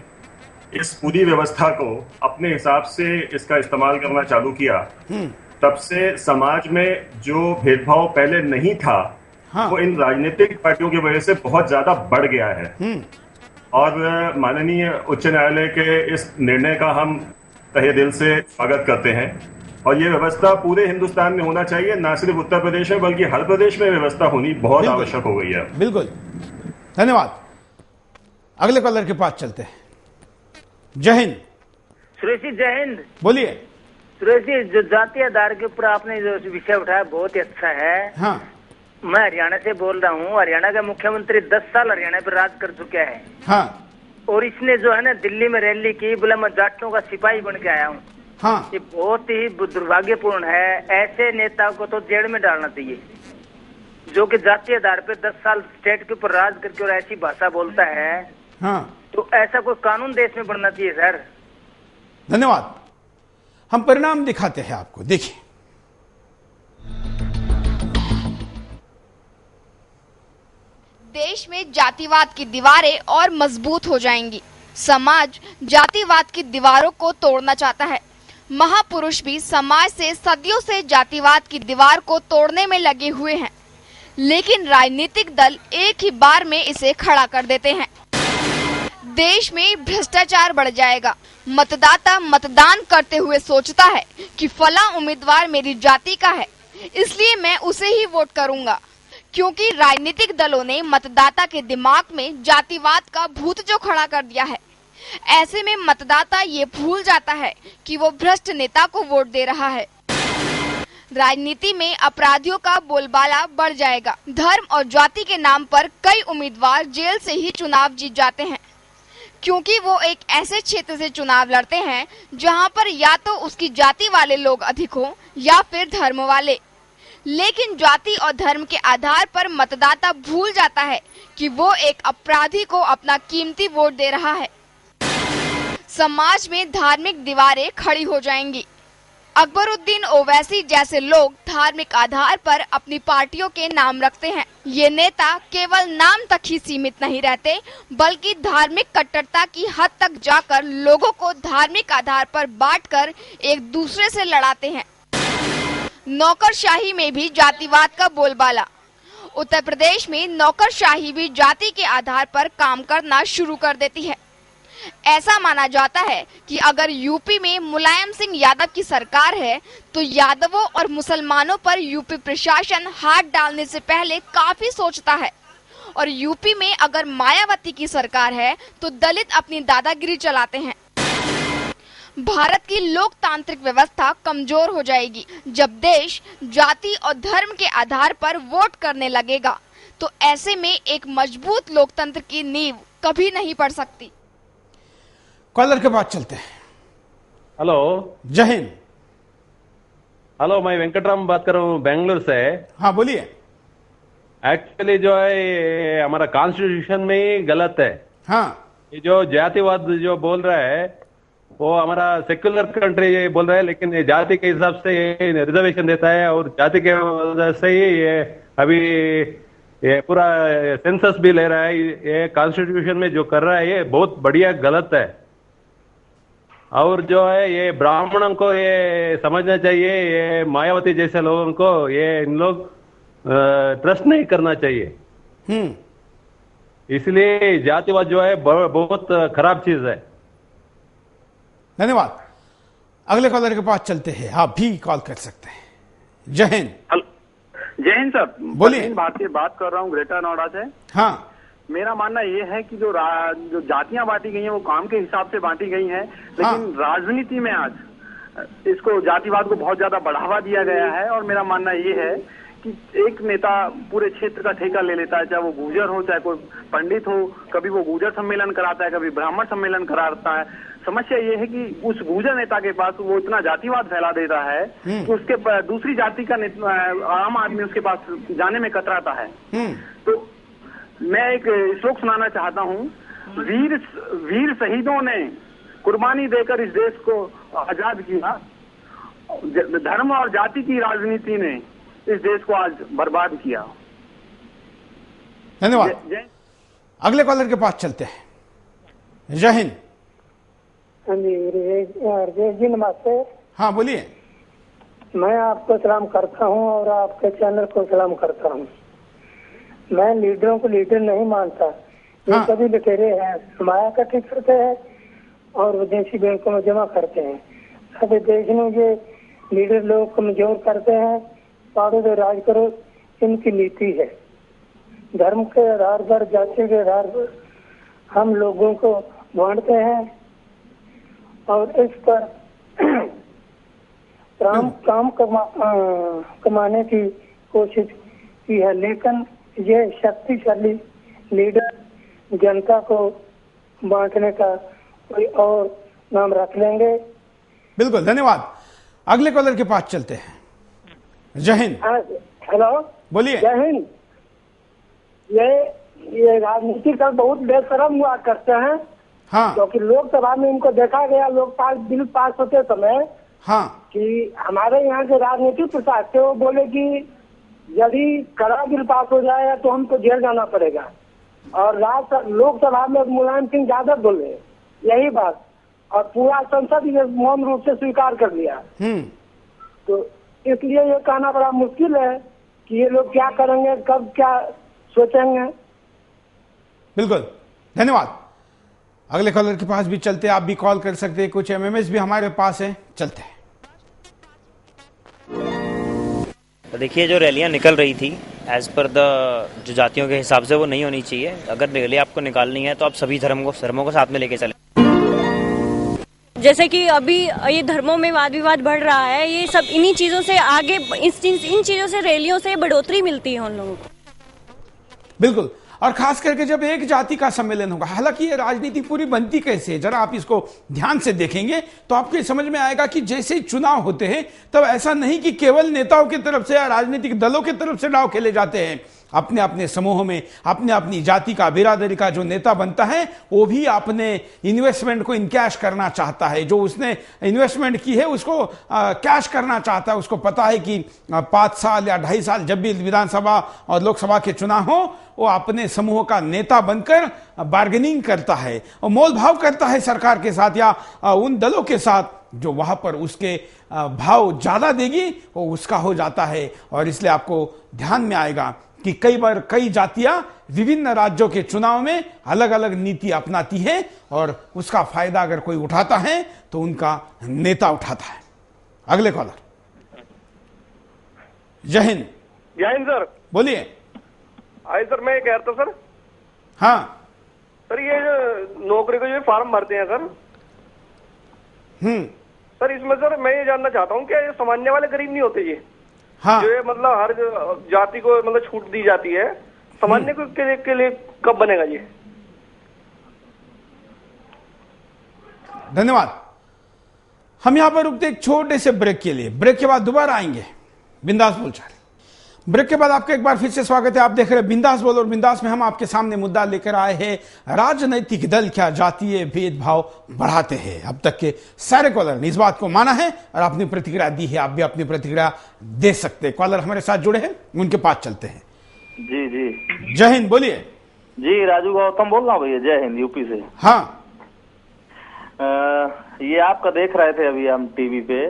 इस पूरी व्यवस्था को अपने हिसाब से इसका इस्तेमाल करना चालू किया, तब से समाज में जो भेदभाव पहले नहीं था वो इन राजनीतिक पार्टियों की वजह से बहुत ज्यादा बढ़ गया है। और माननीय उच्च न्यायालय के इस निर्णय का हम तहे दिल से स्वागत करते हैं। और ये व्यवस्था पूरे हिंदुस्तान में होना चाहिए, ना सिर्फ उत्तर प्रदेश में बल्कि हर प्रदेश में व्यवस्था होनी बहुत आवश्यक हो गई है। बिल्कुल, धन्यवाद। अगले कॉलर के पास चलते हैं। जय हिंद। सुरेश जी जय हिंद। बोलिए। सुरेश जी, जो जातीय आधार के ऊपर आपने जो विषय उठाया बहुत ही अच्छा है। हाँ। मैं हरियाणा से बोल रहा हूँ। हरियाणा का मुख्यमंत्री 10 साल हरियाणा पर राज कर चुका है। हाँ। और इसने जो है ना दिल्ली में रैली की, बोला मैं जाटों का सिपाही बन के आया हूँ। हाँ। ये बहुत ही दुर्भाग्यपूर्ण है। ऐसे नेता को तो जेल में डालना चाहिए जो कि जातीय आधार पर 10 साल स्टेट के ऊपर राज करके और ऐसी भाषा बोलता है। हाँ। तो ऐसा कोई कानून देश में बनना चाहिए सर। धन्यवाद। हम परिणाम दिखाते हैं आपको, देखिए। देश में जातिवाद की दीवारें और मजबूत हो जाएंगी। समाज जातिवाद की दीवारों को तोड़ना चाहता है। महापुरुष भी समाज से सदियों से जातिवाद की दीवार को तोड़ने में लगे हुए हैं, लेकिन राजनीतिक दल एक ही बार में इसे खड़ा कर देते हैं। देश में भ्रष्टाचार बढ़ जाएगा। मतदाता मतदान करते हुए सोचता है कि फला उम्मीदवार मेरी जाति का है, इसलिए मैं उसे ही वोट करूंगा, क्योंकि राजनीतिक दलों ने मतदाता के दिमाग में जातिवाद का भूत जो खड़ा कर दिया है। ऐसे में मतदाता ये भूल जाता है कि वो भ्रष्ट नेता को वोट दे रहा है। राजनीति में अपराधियों का बोलबाला बढ़ जाएगा। धर्म और जाति के नाम पर कई उम्मीदवार जेल से ही चुनाव जीत जाते हैं, क्योंकि वो एक ऐसे क्षेत्र से चुनाव लड़ते हैं जहां पर या तो उसकी जाति वाले लोग अधिक हो या फिर धर्म वाले। लेकिन जाति और धर्म के आधार पर मतदाता भूल जाता है कि वो एक अपराधी को अपना कीमती वोट दे रहा है। समाज में धार्मिक दीवारें खड़ी हो जाएंगी। अकबरुद्दीन ओवैसी जैसे लोग धार्मिक आधार पर अपनी पार्टियों के नाम रखते हैं। ये नेता केवल नाम तक ही सीमित नहीं रहते, बल्कि धार्मिक कट्टरता की हद तक जाकर लोगों को धार्मिक आधार पर बांटकर एक दूसरे से लड़ाते हैं। नौकरशाही में भी जातिवाद का बोलबाला। उत्तर प्रदेश में नौकरशाही भी जाति के आधार पर काम करना शुरू कर देती है। ऐसा माना जाता है कि अगर यूपी में मुलायम सिंह यादव की सरकार है तो यादवों और मुसलमानों पर यूपी प्रशासन हाथ डालने से पहले काफी सोचता है, और यूपी में अगर मायावती की सरकार है तो दलित अपनी दादागिरी चलाते हैं। भारत की लोकतांत्रिक व्यवस्था कमजोर हो जाएगी। जब देश जाति और धर्म के आधार पर वोट करने लगेगा तो ऐसे में एक मजबूत लोकतंत्र की नींव कभी नहीं पड़ सकती। कॉलर के पास चलते हैं। हेलो, जय हिंद। हेलो, मैं वेंकटराम बात कर रहा हूँ बेंगलुरु से। हाँ, बोलिए। एक्चुअली जो है ये हमारा कॉन्स्टिट्यूशन में ही गलत है। हाँ। ये जो जातिवाद जो बोल रहा है वो हमारा सेक्युलर कंट्री बोल रहा है, लेकिन ये जाति के हिसाब से ये रिजर्वेशन देता है और जाति के वजह से ही ये अभी ये पूरा सेंसस भी ले रहा है। ये कॉन्स्टिट्यूशन में जो कर रहा है ये बहुत बढ़िया गलत है। और जो है ये ब्राह्मणों को ये समझना चाहिए, ये मायावती जैसे लोगों को ये इन लोग ट्रस्ट नहीं करना चाहिए। इसलिए जातिवाद जो है बहुत खराब चीज है। धन्यवाद। अगले कॉलर के पास चलते हैं। आप भी कॉल कर सकते हैं। जय हिंद। जय हिंद सर, बोलिए। भारतीय बात कर रहा हूँ ग्रेटर नोएडा से। हाँ। मेरा मानना ये है कि जो जातियां बांटी गई हैं वो काम के हिसाब से बांटी गई हैं, लेकिन राजनीति में आज इसको जातिवाद को बहुत ज्यादा बढ़ावा दिया गया है। और मेरा मानना ये है कि एक नेता पूरे क्षेत्र का ठेका ले लेता है, चाहे वो गुर्जर हो चाहे कोई पंडित हो, कभी वो गुर्जर सम्मेलन कराता है, कभी ब्राह्मण सम्मेलन कराता है। समस्या ये है कि उस गुर्जर नेता के पास वो इतना जातिवाद फैला देता है कि उसके दूसरी जाति का आम आदमी उसके पास जाने में कतराता है। तो मैं एक श्लोक सुनाना चाहता हूँ। वीर शहीदों ने कुर्बानी देकर इस देश को आजाद किया, धर्म और जाति की राजनीति ने इस देश को आज बर्बाद किया। धन्यवाद। अगले कॉलर के पास चलते हैं। जय हिंद। हाँ जी नमस्ते। हाँ बोलिए। मैं आपको सलाम करता हूँ और आपके चैनल को सलाम करता हूँ। मैं लीडरों को लीडर नहीं मानता। ये सभी लुटेरे हैं, माया इकट्ठी करते हैं और विदेशी बैंकों में जमा करते हैं। सारे देश में ये लीडर लोग कमजोर करते हैं, पाड़ो तो राज करो, इनकी नीति है। धर्म के आधार पर, जाति के आधार पर हम लोगों को बांटते हैं और इस पर काम कमाने की कोशिश की है। लेकिन ये शक्तिशाली लीडर जनता को बांटने का कोई और नाम रख लेंगे। बिल्कुल, धन्यवाद। अगले कॉलर के पास चलते हैं। जय हिंद। हेलो, बोलिए। जय हिंद। ये राजनीति का बहुत बेशरम हुआ करते हैं। हाँ। क्योंकि लोकसभा में इनको देखा गया लोकपाल बिल पास होते समय कि हमारे यहाँ के राजनीतिक प्रशासन थे, वो बोले कि यदि कड़ा बिल पास हो जाएगा तो हमको जेल जाना पड़ेगा। और लोकसभा में मुलायम सिंह यादव बोले यही बात, और पूरा संसद ये मौन रूप से स्वीकार कर लिया। तो इसलिए ये कहना बड़ा मुश्किल है कि ये लोग क्या करेंगे, कब क्या सोचेंगे। बिल्कुल, धन्यवाद। अगले कॉलर के पास भी चलते हैं। आप भी कॉल कर सकते हैं, कुछ एमएमएस भी हमारे पास है। चलते हैं। देखिए, जो रैलियां निकल रही थी एज पर द जो जातियों के हिसाब से वो नहीं होनी चाहिए। अगर रैली आपको निकालनी है तो आप सभी धर्मों को साथ में लेके चलें। जैसे कि अभी ये धर्मों में वाद विवाद बढ़ रहा है, ये सब इन्हीं चीजों से आगे इन चीजों से, रैलियों से बढ़ोतरी मिलती है उन लोगों को। बिल्कुल, और खास करके जब एक जाति का सम्मेलन होगा। हालांकि ये राजनीति पूरी बनती कैसे है, जरा आप इसको ध्यान से देखेंगे तो आपको समझ में आएगा कि जैसे ही चुनाव होते हैं तब ऐसा नहीं कि केवल नेताओं की तरफ से या राजनीतिक दलों की तरफ से दांव खेले जाते हैं। अपने अपने समूहों में अपने अपनी जाति का, बिरादरी का जो नेता बनता है वो भी अपने इन्वेस्टमेंट को इनकैश करना चाहता है। जो उसने इन्वेस्टमेंट की है उसको कैश करना चाहता है। उसको पता है कि 5 साल या 2.5 साल जब भी विधानसभा और लोकसभा के चुनाव हो, वो अपने समूह का नेता बनकर बार्गेनिंग करता है और मोल भाव करता है सरकार के साथ या उन दलों के साथ जो वहां पर उसके भाव ज्यादा देगी वो उसका हो जाता है। और इसलिए आपको ध्यान में आएगा कि कई बार कई जातियां विभिन्न राज्यों के चुनाव में अलग अलग नीति अपनाती है और उसका फायदा अगर कोई उठाता है तो उनका नेता उठाता है। अगले कॉलर। जय हिंद। जय हिंद सर। बोलिए। हाय सर, मैं कह रहा था सर। हाँ सर, ये जो नौकरी को जो फॉर्म भरते हैं सर, सर इसमें सर मैं ये जानना चाहता हूँ क्या ये सामान्य वाले गरीब नहीं होते ये? हाँ। जो ये मतलब हर जाति को मतलब छूट दी जाती है, सामान्य के लिए कब बनेगा ये? धन्यवाद। हम यहां पर रुकते एक छोटे से ब्रेक के लिए। ब्रेक के बाद दोबारा आएंगे बिंदास बोलचाल। ब्रेक के बाद आपका एक बार फिर से स्वागत है। आप देख रहे हैं बिंदास बोल, और बिंदास में हम आपके सामने मुद्दा लेकर आए हैं, राजनैतिक दल क्या जातीय भेदभाव बढ़ाते हैं। अब तक के सारे कॉलर ने इस बात को माना है और अपनी प्रतिक्रिया दी है। आप भी अपनी प्रतिक्रिया दे सकते हैं। कॉलर हमारे साथ जुड़े हैं, उनके पास चलते हैं। जी जी। जय हिंद। बोलिए। जी, राजू गौतम बोल रहा हूँ भैया। जय हिंद, यूपी से। हाँ। ये आपका देख रहे थे अभी हम टीवी पे,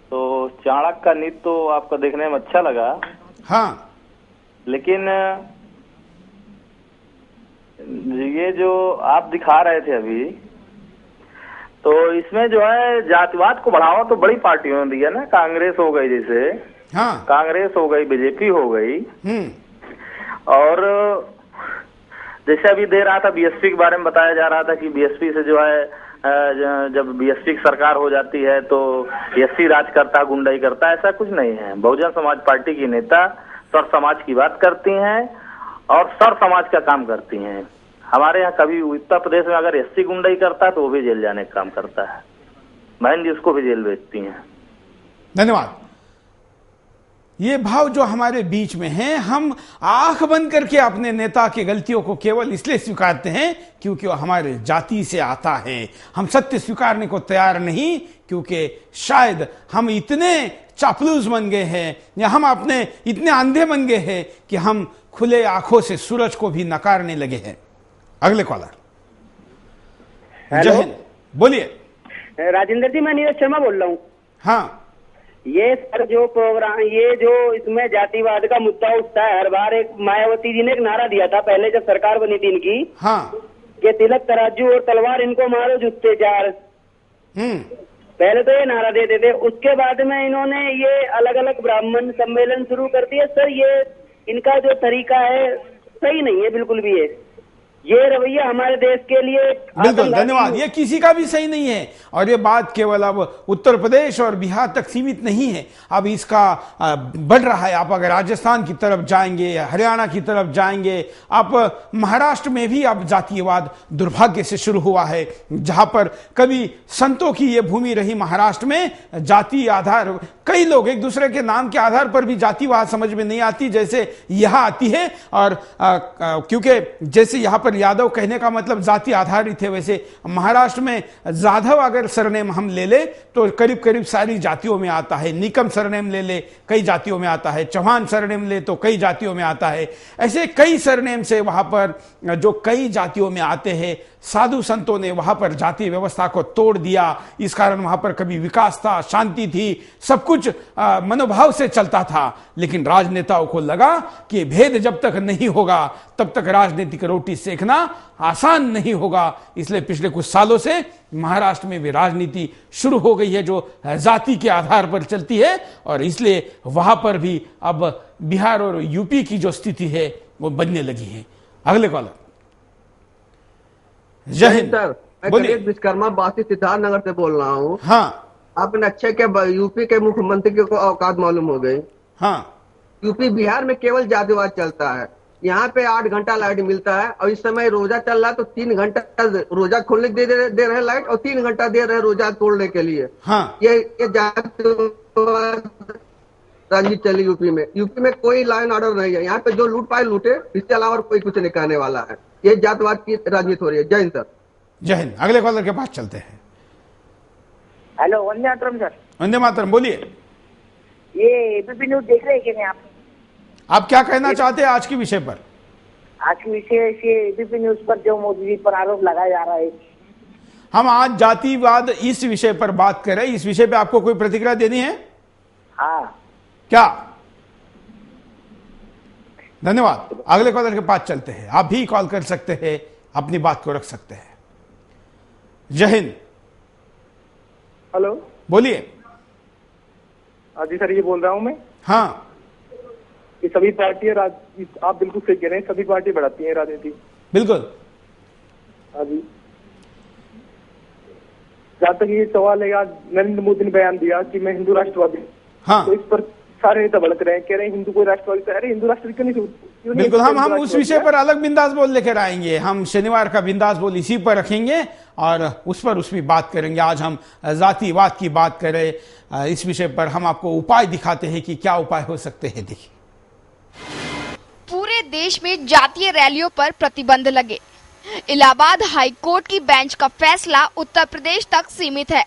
तो चाणक्य का नीति तो आपका देखने में अच्छा लगा। हाँ। लेकिन ये जो आप दिखा रहे थे अभी, तो इसमें जो है जातिवाद को बढ़ावा तो बड़ी पार्टियों ने दिया ना। कांग्रेस हो गई, जैसे हाँ। कांग्रेस हो गई, बीजेपी हो गई, और जैसे अभी दे रहा था बीएसपी के बारे में बताया जा रहा था कि बीएसपी से जो है जब बीएसपी की सरकार हो जाती है तो एससी राज करता, गुंडाई करता, ऐसा कुछ नहीं है। बहुजन समाज पार्टी की नेता सर समाज की बात करती हैं और सर समाज का काम करती हैं। हमारे यहाँ कभी उत्तर प्रदेश में अगर एससी गुंडाई करता है तो वो भी जेल जाने का काम करता है, बहन जी उसको भी जेल भेजती हैं। धन्यवाद। ये भाव जो हमारे बीच में है, हम आंख बंद करके अपने नेता की गलतियों को केवल इसलिए स्वीकारते हैं क्योंकि वो हमारे जाति से आता है। हम सत्य स्वीकारने को तैयार नहीं क्योंकि शायद हम इतने चापलूस बन गए हैं या हम अपने इतने अंधे बन गए हैं कि हम खुले आंखों से सूरज को भी नकारने लगे हैं। अगले कॉलर। जय हिंद, बोलिए। राजेंद्र जी, मैं नीरज शर्मा बोल रहा हूँ। हाँ, ये सर जो प्रोग्राम, ये जो इसमें जातिवाद का मुद्दा उठता है हर बार, एक मायावती जी ने एक नारा दिया था पहले जब सरकार बनी थी इनकी, हाँ, कि तिलक तराजू और तलवार इनको मारो जुत्ते चार। पहले तो ये नारा देते थे, उसके बाद में इन्होंने ये अलग अलग ब्राह्मण सम्मेलन शुरू कर दिए। सर ये इनका जो तरीका है सही नहीं है बिल्कुल भी। ये रवैया हमारे देश के लिए बिल्कुल, धन्यवाद। ये किसी का भी सही नहीं है और ये बात केवल अब उत्तर प्रदेश और बिहार तक सीमित नहीं है, अब इसका बढ़ रहा है। आप अगर राजस्थान की तरफ जाएंगे, हरियाणा की तरफ जाएंगे, आप महाराष्ट्र में भी अब जातीयवाद दुर्भाग्य से शुरू हुआ है। जहां पर कभी संतों की ये भूमि रही, महाराष्ट्र में जाति आधार, कई लोग एक दूसरे के नाम के आधार पर भी जातिवाद समझ में नहीं आती जैसे यहां आती है। और क्योंकि जैसे यहां पर यादव कहने का मतलब जाति आधारित है, वैसे महाराष्ट्र में जाधव अगर सरनेम हम ले ले तो करीब करीब सारी जातियों में आता है। निकम सरनेम ले ले, कई जातियों में आता है। चौहान सरनेम ले तो कई जातियों में आता है। ऐसे कई सरनेम से वहां पर जो कई जातियों में आते हैं, साधु संतों ने वहां पर जाति व्यवस्था को तोड़ दिया। इस कारण वहां पर कभी विकास था, शांति थी, सब कुछ मनोभाव से चलता था। लेकिन राजनेताओं को लगा कि भेद जब तक नहीं होगा तब तक राजनीतिक रोटी सेकना आसान नहीं होगा। इसलिए पिछले कुछ सालों से महाराष्ट्र में भी राजनीति शुरू हो गई है जो जाति के आधार पर चलती है और इसलिए वहां पर भी अब बिहार और यूपी की जो स्थिति है वो बनने लगी है। अगले कॉलर। जय हिंद सर, मैं गणेश विश्वकर्मा बासी सिद्धार्थ नगर से बोल रहा हूँ। हाँ, आपने अच्छे के यूपी के मुख्यमंत्री को औकात मालूम हो गई। हाँ, यूपी बिहार में केवल जातिवाद चलता है। यहाँ पे 8 घंटा लाइट मिलता है और इस समय रोजा चल रहा है तो 3 घंटा रोजा खोलने दे रहे लाइट और 3 घंटा दे रहे रोजा तोड़ने के लिए। हाँ, ये जातिवाद राजनीति चली यूपी में। यूपी में कोई लाइन ऑर्डर नहीं है। यहाँ पे जो लूट पाए लूटे, इसके अलावा और कोई कुछ नहीं कहने वाला है। ये जातिवाद की राजनीति हो रही है। जय हिंद सर। जय हिंद। अगले कॉलर के पास चलते हैं। Hello, Vande Mataram sir. वंदे मातरम, बोलिए। ये एबीपी न्यूज देख रहे हैं कि नहीं आप क्या कहना चाहते हैं आज के विषय पर? आज के विषय से एबीपी न्यूज पर जो मोदी जी पर आरोप लगाया जा रहा है, हम आज जातिवाद इस विषय पर बात कर रहे हैं। इस विषय पे आपको कोई प्रतिक्रिया देनी है? हाँ। क्या? धन्यवाद। अगले कॉलर के पास चलते हैं। आप भी कॉल कर सकते हैं, अपनी बात को रख सकते हैं। जय हिंद। हेलो, बोलिए। जी सर, ये बोल रहा हूँ मैं। हाँ, ये सभी पार्टियां आप बिल्कुल सही कह रहे हैं, सभी पार्टी बढ़ाती हैं राजनीति। बिल्कुल। हाँ जी। जहाँ तक ये सवाल है, आज नरेंद्र मोदी ने बयान दिया कि मैं हिंदू राष्ट्रवादी। हाँ, तो इस पर सारे नेता भड़क रहे हैं, कह रहे हैं हिंदू कोई राष्ट्रवादी। अरे हिंदू राष्ट्रवादी क्यों नहीं? बिल्कुल, हम उस विषय पर अलग बिंदास बोल लेकर आएंगे। हम शनिवार का बिंदास बोल इसी पर रखेंगे और उस पर उसमें बात करेंगे। आज हम जातिवाद की बात करें। इस विषय पर हम आपको उपाय दिखाते हैं कि क्या उपाय हो सकते हैं। देखिए, पूरे देश में जातीय रैलियों पर प्रतिबंध लगे। इलाहाबाद हाई कोर्ट की बेंच का फैसला उत्तर प्रदेश तक सीमित है,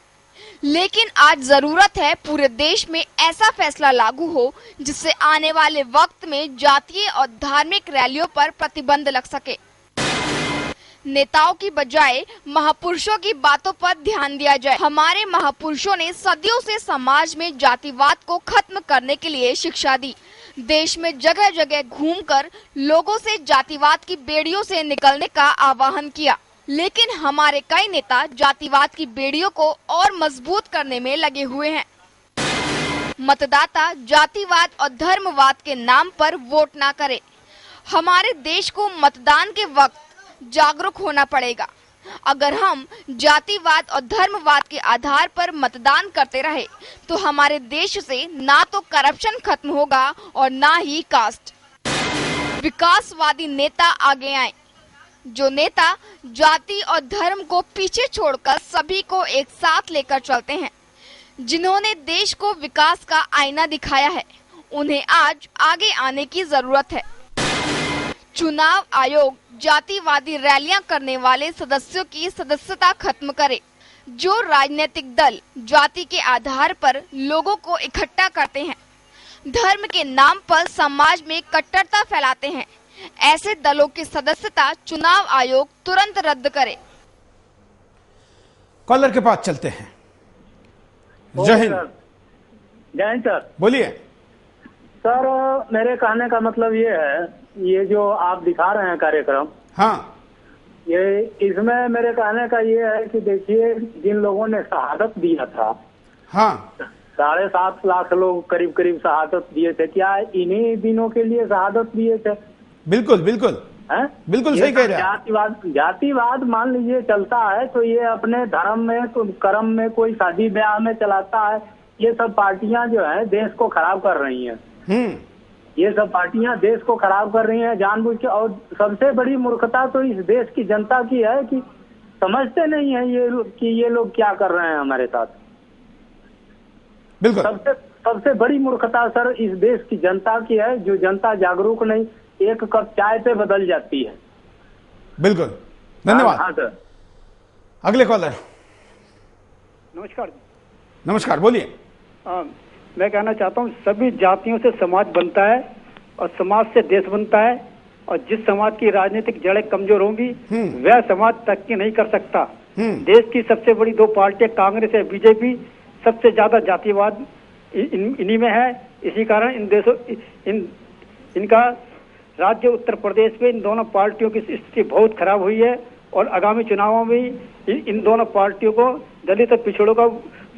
लेकिन आज जरूरत है पूरे देश में ऐसा फैसला लागू हो जिससे आने वाले वक्त में जातीय और धार्मिक रैलियों पर प्रतिबंध लग सके। नेताओं की बजाय महापुरुषों की बातों पर ध्यान दिया जाए। हमारे महापुरुषों ने सदियों से समाज में जातिवाद को खत्म करने के लिए शिक्षा दी। देश में जगह जगह घूमकर लोगों से जातिवाद की बेड़ियों से निकलने का आह्वान किया, लेकिन हमारे कई नेता जातिवाद की बेड़ियों को और मजबूत करने में लगे हुए हैं। मतदाता जातिवाद और धर्मवाद के नाम पर वोट ना करें। हमारे देश को मतदान के वक्त जागरूक होना पड़ेगा। अगर हम जातिवाद और धर्मवाद के आधार पर मतदान करते रहे तो हमारे देश से ना तो करप्शन खत्म होगा और ना ही कास्ट। विकासवादी नेता आगे आए, जो नेता जाति और धर्म को पीछे छोड़कर सभी को एक साथ लेकर चलते हैं, जिन्होंने देश को विकास का आईना दिखाया है, उन्हें आज आगे आने की जरूरत है। चुनाव आयोग जातिवादी रैलियां करने वाले सदस्यों की सदस्यता खत्म करे। जो राजनीतिक दल जाति के आधार पर लोगों को इकट्ठा करते हैं, धर्म के नाम पर समाज में कट्टरता फैलाते हैं, ऐसे दलों की सदस्यता चुनाव आयोग तुरंत रद्द करे। कॉलर के पास चलते हैं। जय हिंद। जय हिंद सर। बोलिए सर, मेरे कहने का मतलब ये है, ये जो आप दिखा रहे हैं कार्यक्रम, हाँ, ये इसमें मेरे कहने का ये है कि देखिए, जिन लोगों ने शहादत दिया था, हाँ, 7.5 लाख लोग करीब करीब शहादत दिए थे, क्या इन्हीं दिनों के लिए शहादत दिए थे? बिल्कुल बिल्कुल है? बिल्कुल सही कह रहे हैं। जातिवाद मान लीजिए चलता है तो ये अपने धर्म में, तो कर्म में, कोई शादी ब्याह में चलाता है। ये सब पार्टियां जो है देश को खराब कर रही हैं। ये सब पार्टियां देश को खराब कर रही हैं जानबूझ के। और सबसे बड़ी मूर्खता तो इस देश की जनता की है कि समझते नहीं है ये लोग क्या कर रहे हैं हमारे साथ। बिल्कुल सबसे बड़ी मूर्खता सर इस देश की जनता की है, जो जनता जागरूक नहीं, एक कप चाय पे बदल जाती है। बिल्कुल, धन्यवाद। हाँ सर। अगले कॉलर। नमस्कार। नमस्कार, बोलिए। मैं कहना चाहता हूँ, सभी जातियों से समाज बनता है और समाज से देश बनता है, और जिस समाज की राजनीतिक जड़ें कमजोर होंगी वह समाज तरक्की नहीं कर सकता। देश की सबसे बड़ी 2 पार्टियां कांग्रेस और बीजेपी, सबसे ज्यादा जातिवाद इन्हीं में है। इसी कारण इनका राज्य उत्तर प्रदेश में इन दोनों पार्टियों की स्थिति बहुत खराब हुई है, और आगामी चुनावों में इन दोनों पार्टियों को, दलित और पिछड़ों का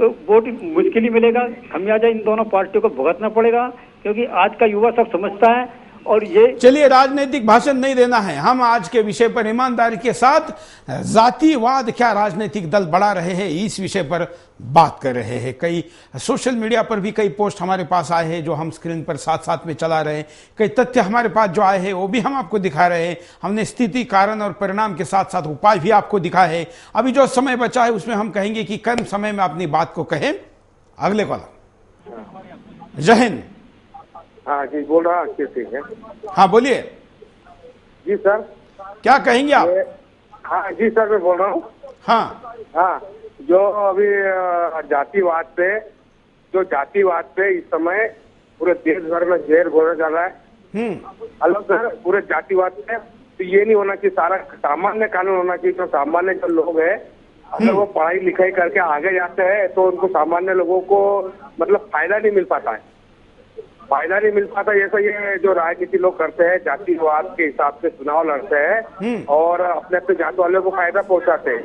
वोट मुश्किल ही मिलेगा। खमियाजा इन दोनों पार्टियों को भुगतना पड़ेगा, क्योंकि आज का युवा सब समझता है। और ये चलिए, राजनीतिक भाषण नहीं देना है, हम आज के विषय पर ईमानदारी के साथ जातिवाद क्या राजनीतिक दल बढ़ा रहे हैं इस विषय पर बात कर रहे हैं। कई सोशल मीडिया पर भी कई पोस्ट हमारे पास आए हैं जो हम स्क्रीन पर साथ साथ में चला रहे हैं। कई तथ्य हमारे पास जो आए हैं वो भी हम आपको दिखा रहे हैं। हमने स्थिति, कारण और परिणाम के साथ साथ उपाय भी आपको दिखा है। अभी जो समय बचा है उसमें हम कहेंगे कि कम समय में अपनी बात को कहें। अगले कॉलर। जय हिंद। हाँ जी, बोल रहा हूँ सिंह है। हाँ बोलिए जी सर। क्या कहेंगे आप? हाँ जी सर, मैं बोल रहा हूँ। हाँ, जो अभी जातिवाद पे इस समय पूरे देश भर में जहर घोला जा रहा है। हेलो सर, पूरे जातिवाद पे तो ये नहीं होना चाहिए, सारा सामान्य कानून होना चाहिए। तो सामान्य जो लोग हैं, अगर वो पढ़ाई लिखाई करके आगे जाते हैं तो उनको सामान्य लोगों को मतलब फायदा नहीं मिल पाता है। ये जो राजनीति लोग करते हैं, जातिवाद के हिसाब से चुनाव लड़ते हैं और अपने अपने जात वालों को फायदा पहुंचाते हैं।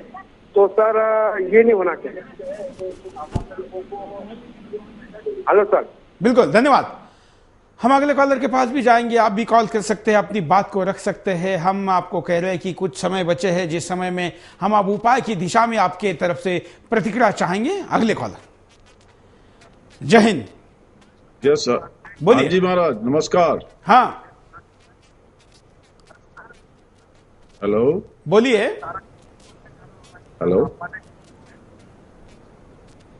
तो सर ये नहीं होना चाहिए। Hello sir. बिल्कुल, धन्यवाद। हम अगले कॉलर के पास भी जाएंगे। आप भी कॉल कर सकते हैं, अपनी बात को रख सकते हैं। हम आपको कह रहे हैं कि कुछ समय बचे हैं, जिस समय में हम अब उपाय की दिशा में आपके तरफ से प्रतिक्रिया चाहेंगे। अगले कॉलर। जय हिंद। यस सर, बोलिए जी महाराज, नमस्कार। हाँ हेलो, बोलिए। हेलो,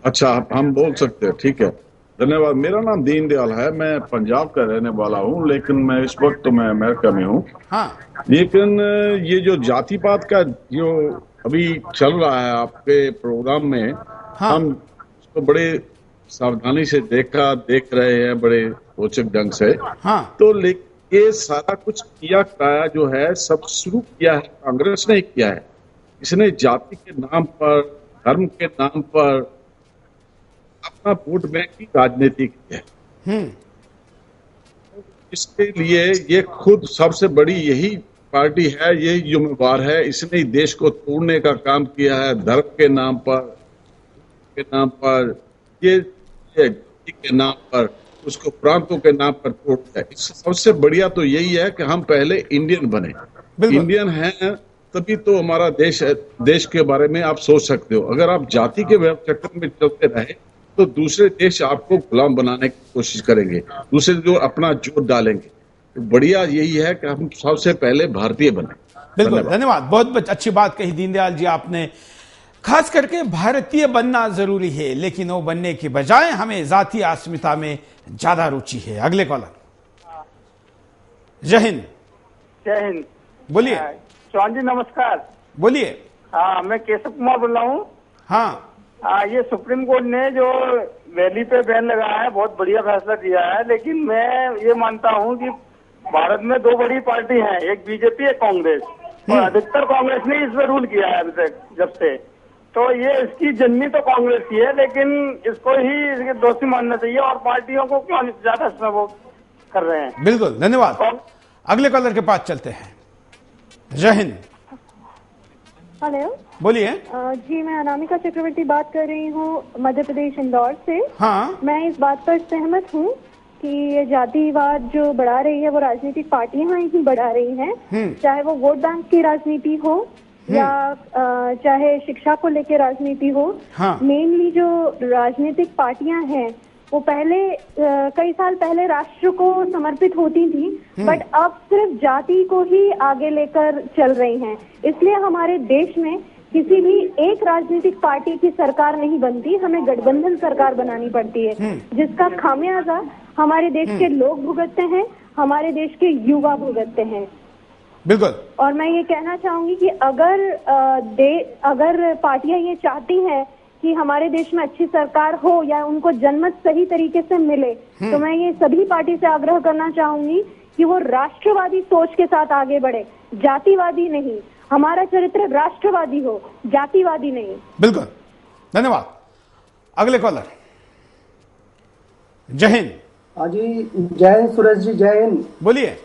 अच्छा हम बोल सकते हैं, ठीक है, धन्यवाद। मेरा नाम दीनदयाल है, मैं पंजाब का रहने वाला हूँ, लेकिन मैं इस वक्त तो मैं अमेरिका में हूँ। हाँ। लेकिन ये जो जातिवाद का जो अभी चल रहा है आपके प्रोग्राम में, हाँ। हम इसको बड़े सावधानी से देख रहे हैं, बड़े रोचक ढंग से। हाँ। तो ये सारा कुछ किया कराया जो है सब शुरू किया है कांग्रेस ने किया है। इसने जाति के नाम पर, धर्म के नाम पर अपना वोट बैंक की राजनीति की है। इसके लिए ये खुद सबसे बड़ी यही पार्टी है, यही जिम्मेवार है। इसने देश को तोड़ने का काम किया है, धर्म के नाम पर, ये के नाम पर, उसको प्रांतों के नाम पर तोड़ता है। सबसे बढ़िया तो यही है कि हम पहले इंडियन बने। इंडियन हैं तभी तो हमारा देश के बारे में आप सोच सकते हो। अगर आप जाति के चक्कर में चलते रहे तो दूसरे देश आपको गुलाम बनाने की कोशिश करेंगे, दूसरे जो अपना जोर डालेंगे। तो बढ़िया यही है कि हम सबसे पहले भारतीय बने। बिल्कुल, धन्यवाद। बहुत अच्छी बात कही दीनदयाल जी आपने। खास करके भारतीय बनना जरूरी है, लेकिन वो बनने की बजाय हमें जातीय अस्मिता में ज्यादा रुचि है। अगले कॉलर। जय हिंद। जय हिंद। बोलिए। चौहान जी नमस्कार। बोलिए। हाँ, मैं केशव कुमार बोल रहा हूँ। हाँ, ये सुप्रीम कोर्ट ने जो रैली पे बैन लगाया है बहुत बढ़िया फैसला दिया है, लेकिन मैं ये मानता हूँ कि भारत में दो बड़ी पार्टी हैं, एक बीजेपी एक कांग्रेस, और अधिकतर कांग्रेस ने इस पर रूल किया है अभी तक जब से। तो ये इसकी जननी तो कांग्रेस की है, लेकिन इसको ही इसके दोषी मानना चाहिए और पार्टियों को क्यों ज्यादा इसमें वो कर रहे हैं। बिल्कुल, धन्यवाद। अगले कॉलर के पास चलते हैं। जय हिंद। हेलो, बोलिए। जी, मैं अनामिका चक्रवर्ती बात कर रही हूँ मध्य प्रदेश इंदौर से। हाँ, मैं इस बात पर सहमत हूँ कि ये जातिवाद जो बढ़ा रही है वो राजनीतिक पार्टियां ही बढ़ा रही हैं, चाहे वो वोट बैंक की राजनीति हो या चाहे शिक्षा को लेकर राजनीति हो। मेनली जो राजनीतिक पार्टियां हैं वो पहले कई साल पहले राष्ट्र को समर्पित होती थी, बट अब सिर्फ जाति को ही आगे लेकर चल रही हैं। इसलिए हमारे देश में किसी भी एक राजनीतिक पार्टी की सरकार नहीं बनती, हमें गठबंधन सरकार बनानी पड़ती है, जिसका खामियाजा हमारे देश के लोग भुगतते हैं, हमारे देश के युवा भुगतते हैं। बिल्कुल। और मैं ये कहना चाहूंगी कि अगर पार्टियां ये चाहती हैं कि हमारे देश में अच्छी सरकार हो या उनको जनमत सही तरीके से मिले, तो मैं ये सभी पार्टी से आग्रह करना चाहूंगी कि वो राष्ट्रवादी सोच के साथ आगे बढ़े, जातिवादी नहीं। हमारा चरित्र राष्ट्रवादी हो, जातिवादी नहीं। बिल्कुल, धन्यवाद। अगले कॉलर। जय हिंद। हाँ जी, जय हिंद सुरेश जी। जय हिंद। बोलिए।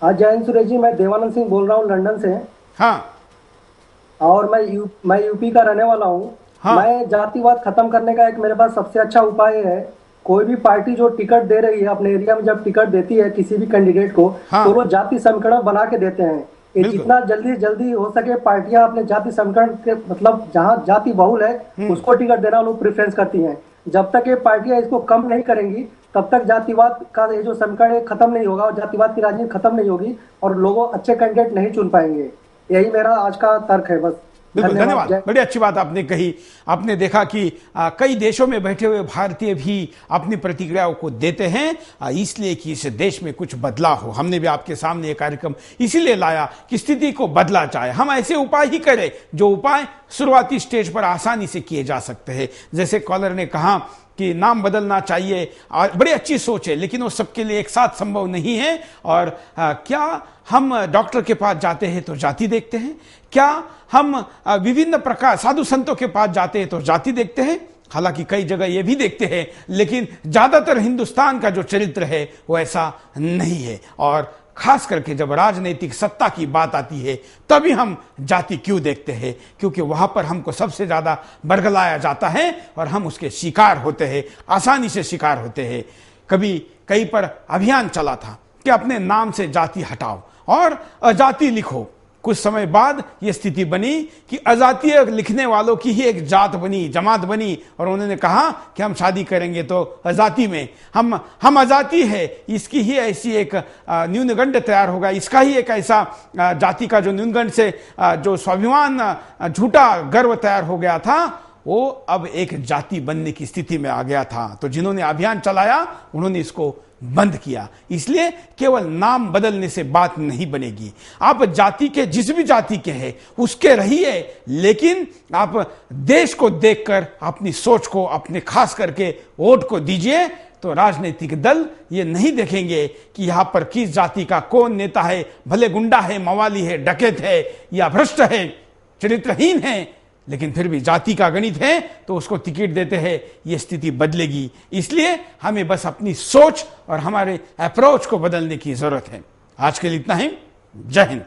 हाँ, जय हिंद सुरेश जी। मैं देवानंद सिंह बोल रहा हूँ लंदन से। हाँ। और मैं यूपी का रहने वाला हूँ। हाँ। मैं जातिवाद खत्म करने का एक मेरे पास सबसे अच्छा उपाय है, कोई भी पार्टी जो टिकट दे रही है अपने एरिया में, जब टिकट देती है किसी भी कैंडिडेट को, तो वो जाति समीकरण बना के देते हैं। ये जितना जल्दी हो सके पार्टियां अपने जाति समीकरण के मतलब जहाँ जाति बहुल है उसको टिकट देना लोग प्रेफरेंस करती हैं। जब तक ये पार्टियां इसको कम नहीं करेंगी तब तक जातिवाद का ये जो समीकरण खत्म नहीं होगा और जातिवाद की राजनीति खत्म नहीं होगी और लोग अच्छे कैंडिडेट नहीं चुन पाएंगे। यही मेरा आज का तर्क है। बस बिल्कुल, धन्यवाद। बड़ी अच्छी बात आपने कही। आपने देखा कि कई देशों में बैठे हुए भारतीय भी अपनी प्रतिक्रियाओं को देते हैं इसलिए कि इस देश में कुछ बदलाव हो। हमने भी आपके सामने ये कार्यक्रम इसीलिए लाया कि स्थिति को बदला जाए, हम ऐसे उपाय ही करें जो उपाय शुरुआती स्टेज पर आसानी से किए जा सकते हैं। जैसे कॉलर ने कहा कि नाम बदलना चाहिए, और बड़ी अच्छी सोच है, लेकिन वो सबके लिए एक साथ संभव नहीं है। और क्या हम डॉक्टर के पास जाते हैं तो जाति देखते हैं? क्या हम विभिन्न प्रकार साधु संतों के पास जाते हैं तो जाति देखते हैं? हालांकि कई जगह ये भी देखते हैं, लेकिन ज्यादातर हिंदुस्तान का जो चरित्र है वो ऐसा नहीं है। और खास करके जब राजनीतिक सत्ता की बात आती है तभी हम जाति क्यों देखते हैं? क्योंकि वहां पर हमको सबसे ज्यादा बरगलाया जाता है और हम उसके शिकार होते हैं, आसानी से शिकार होते हैं। कभी कहीं पर अभियान चला था कि अपने नाम से जाति हटाओ और अजाति लिखो। कुछ समय बाद यह स्थिति बनी कि अजातीय लिखने वालों की ही एक जात बनी, जमात बनी, और उन्होंने कहा कि हम शादी करेंगे तो अजाति में। हम अजाति है, इसकी ही ऐसी एक न्यूनगंड तैयार होगा, इसका ही एक ऐसा जाति का जो न्यूनगंड से जो स्वाभिमान झूठा गर्व तैयार हो गया था, वो अब एक जाति बनने की स्थिति में आ गया था। तो जिन्होंने अभियान चलाया उन्होंने इसको बंद किया। इसलिए केवल नाम बदलने से बात नहीं बनेगी। आप जाति के जिस भी जाति के हैं उसके रहिए, लेकिन आप देश को देखकर अपनी सोच को, अपने खास करके वोट को दीजिए। तो राजनीतिक दल ये नहीं देखेंगे कि यहां पर किस जाति का कौन नेता है, भले गुंडा है, मवाली है, डकैत है या भ्रष्ट है, चरित्रहीन है, लेकिन फिर भी जाति का गणित है तो उसको टिकट देते हैं। ये स्थिति बदलेगी। इसलिए हमें बस अपनी सोच और हमारे अप्रोच को बदलने की जरूरत है। आज के लिए इतना ही। जय हिंद।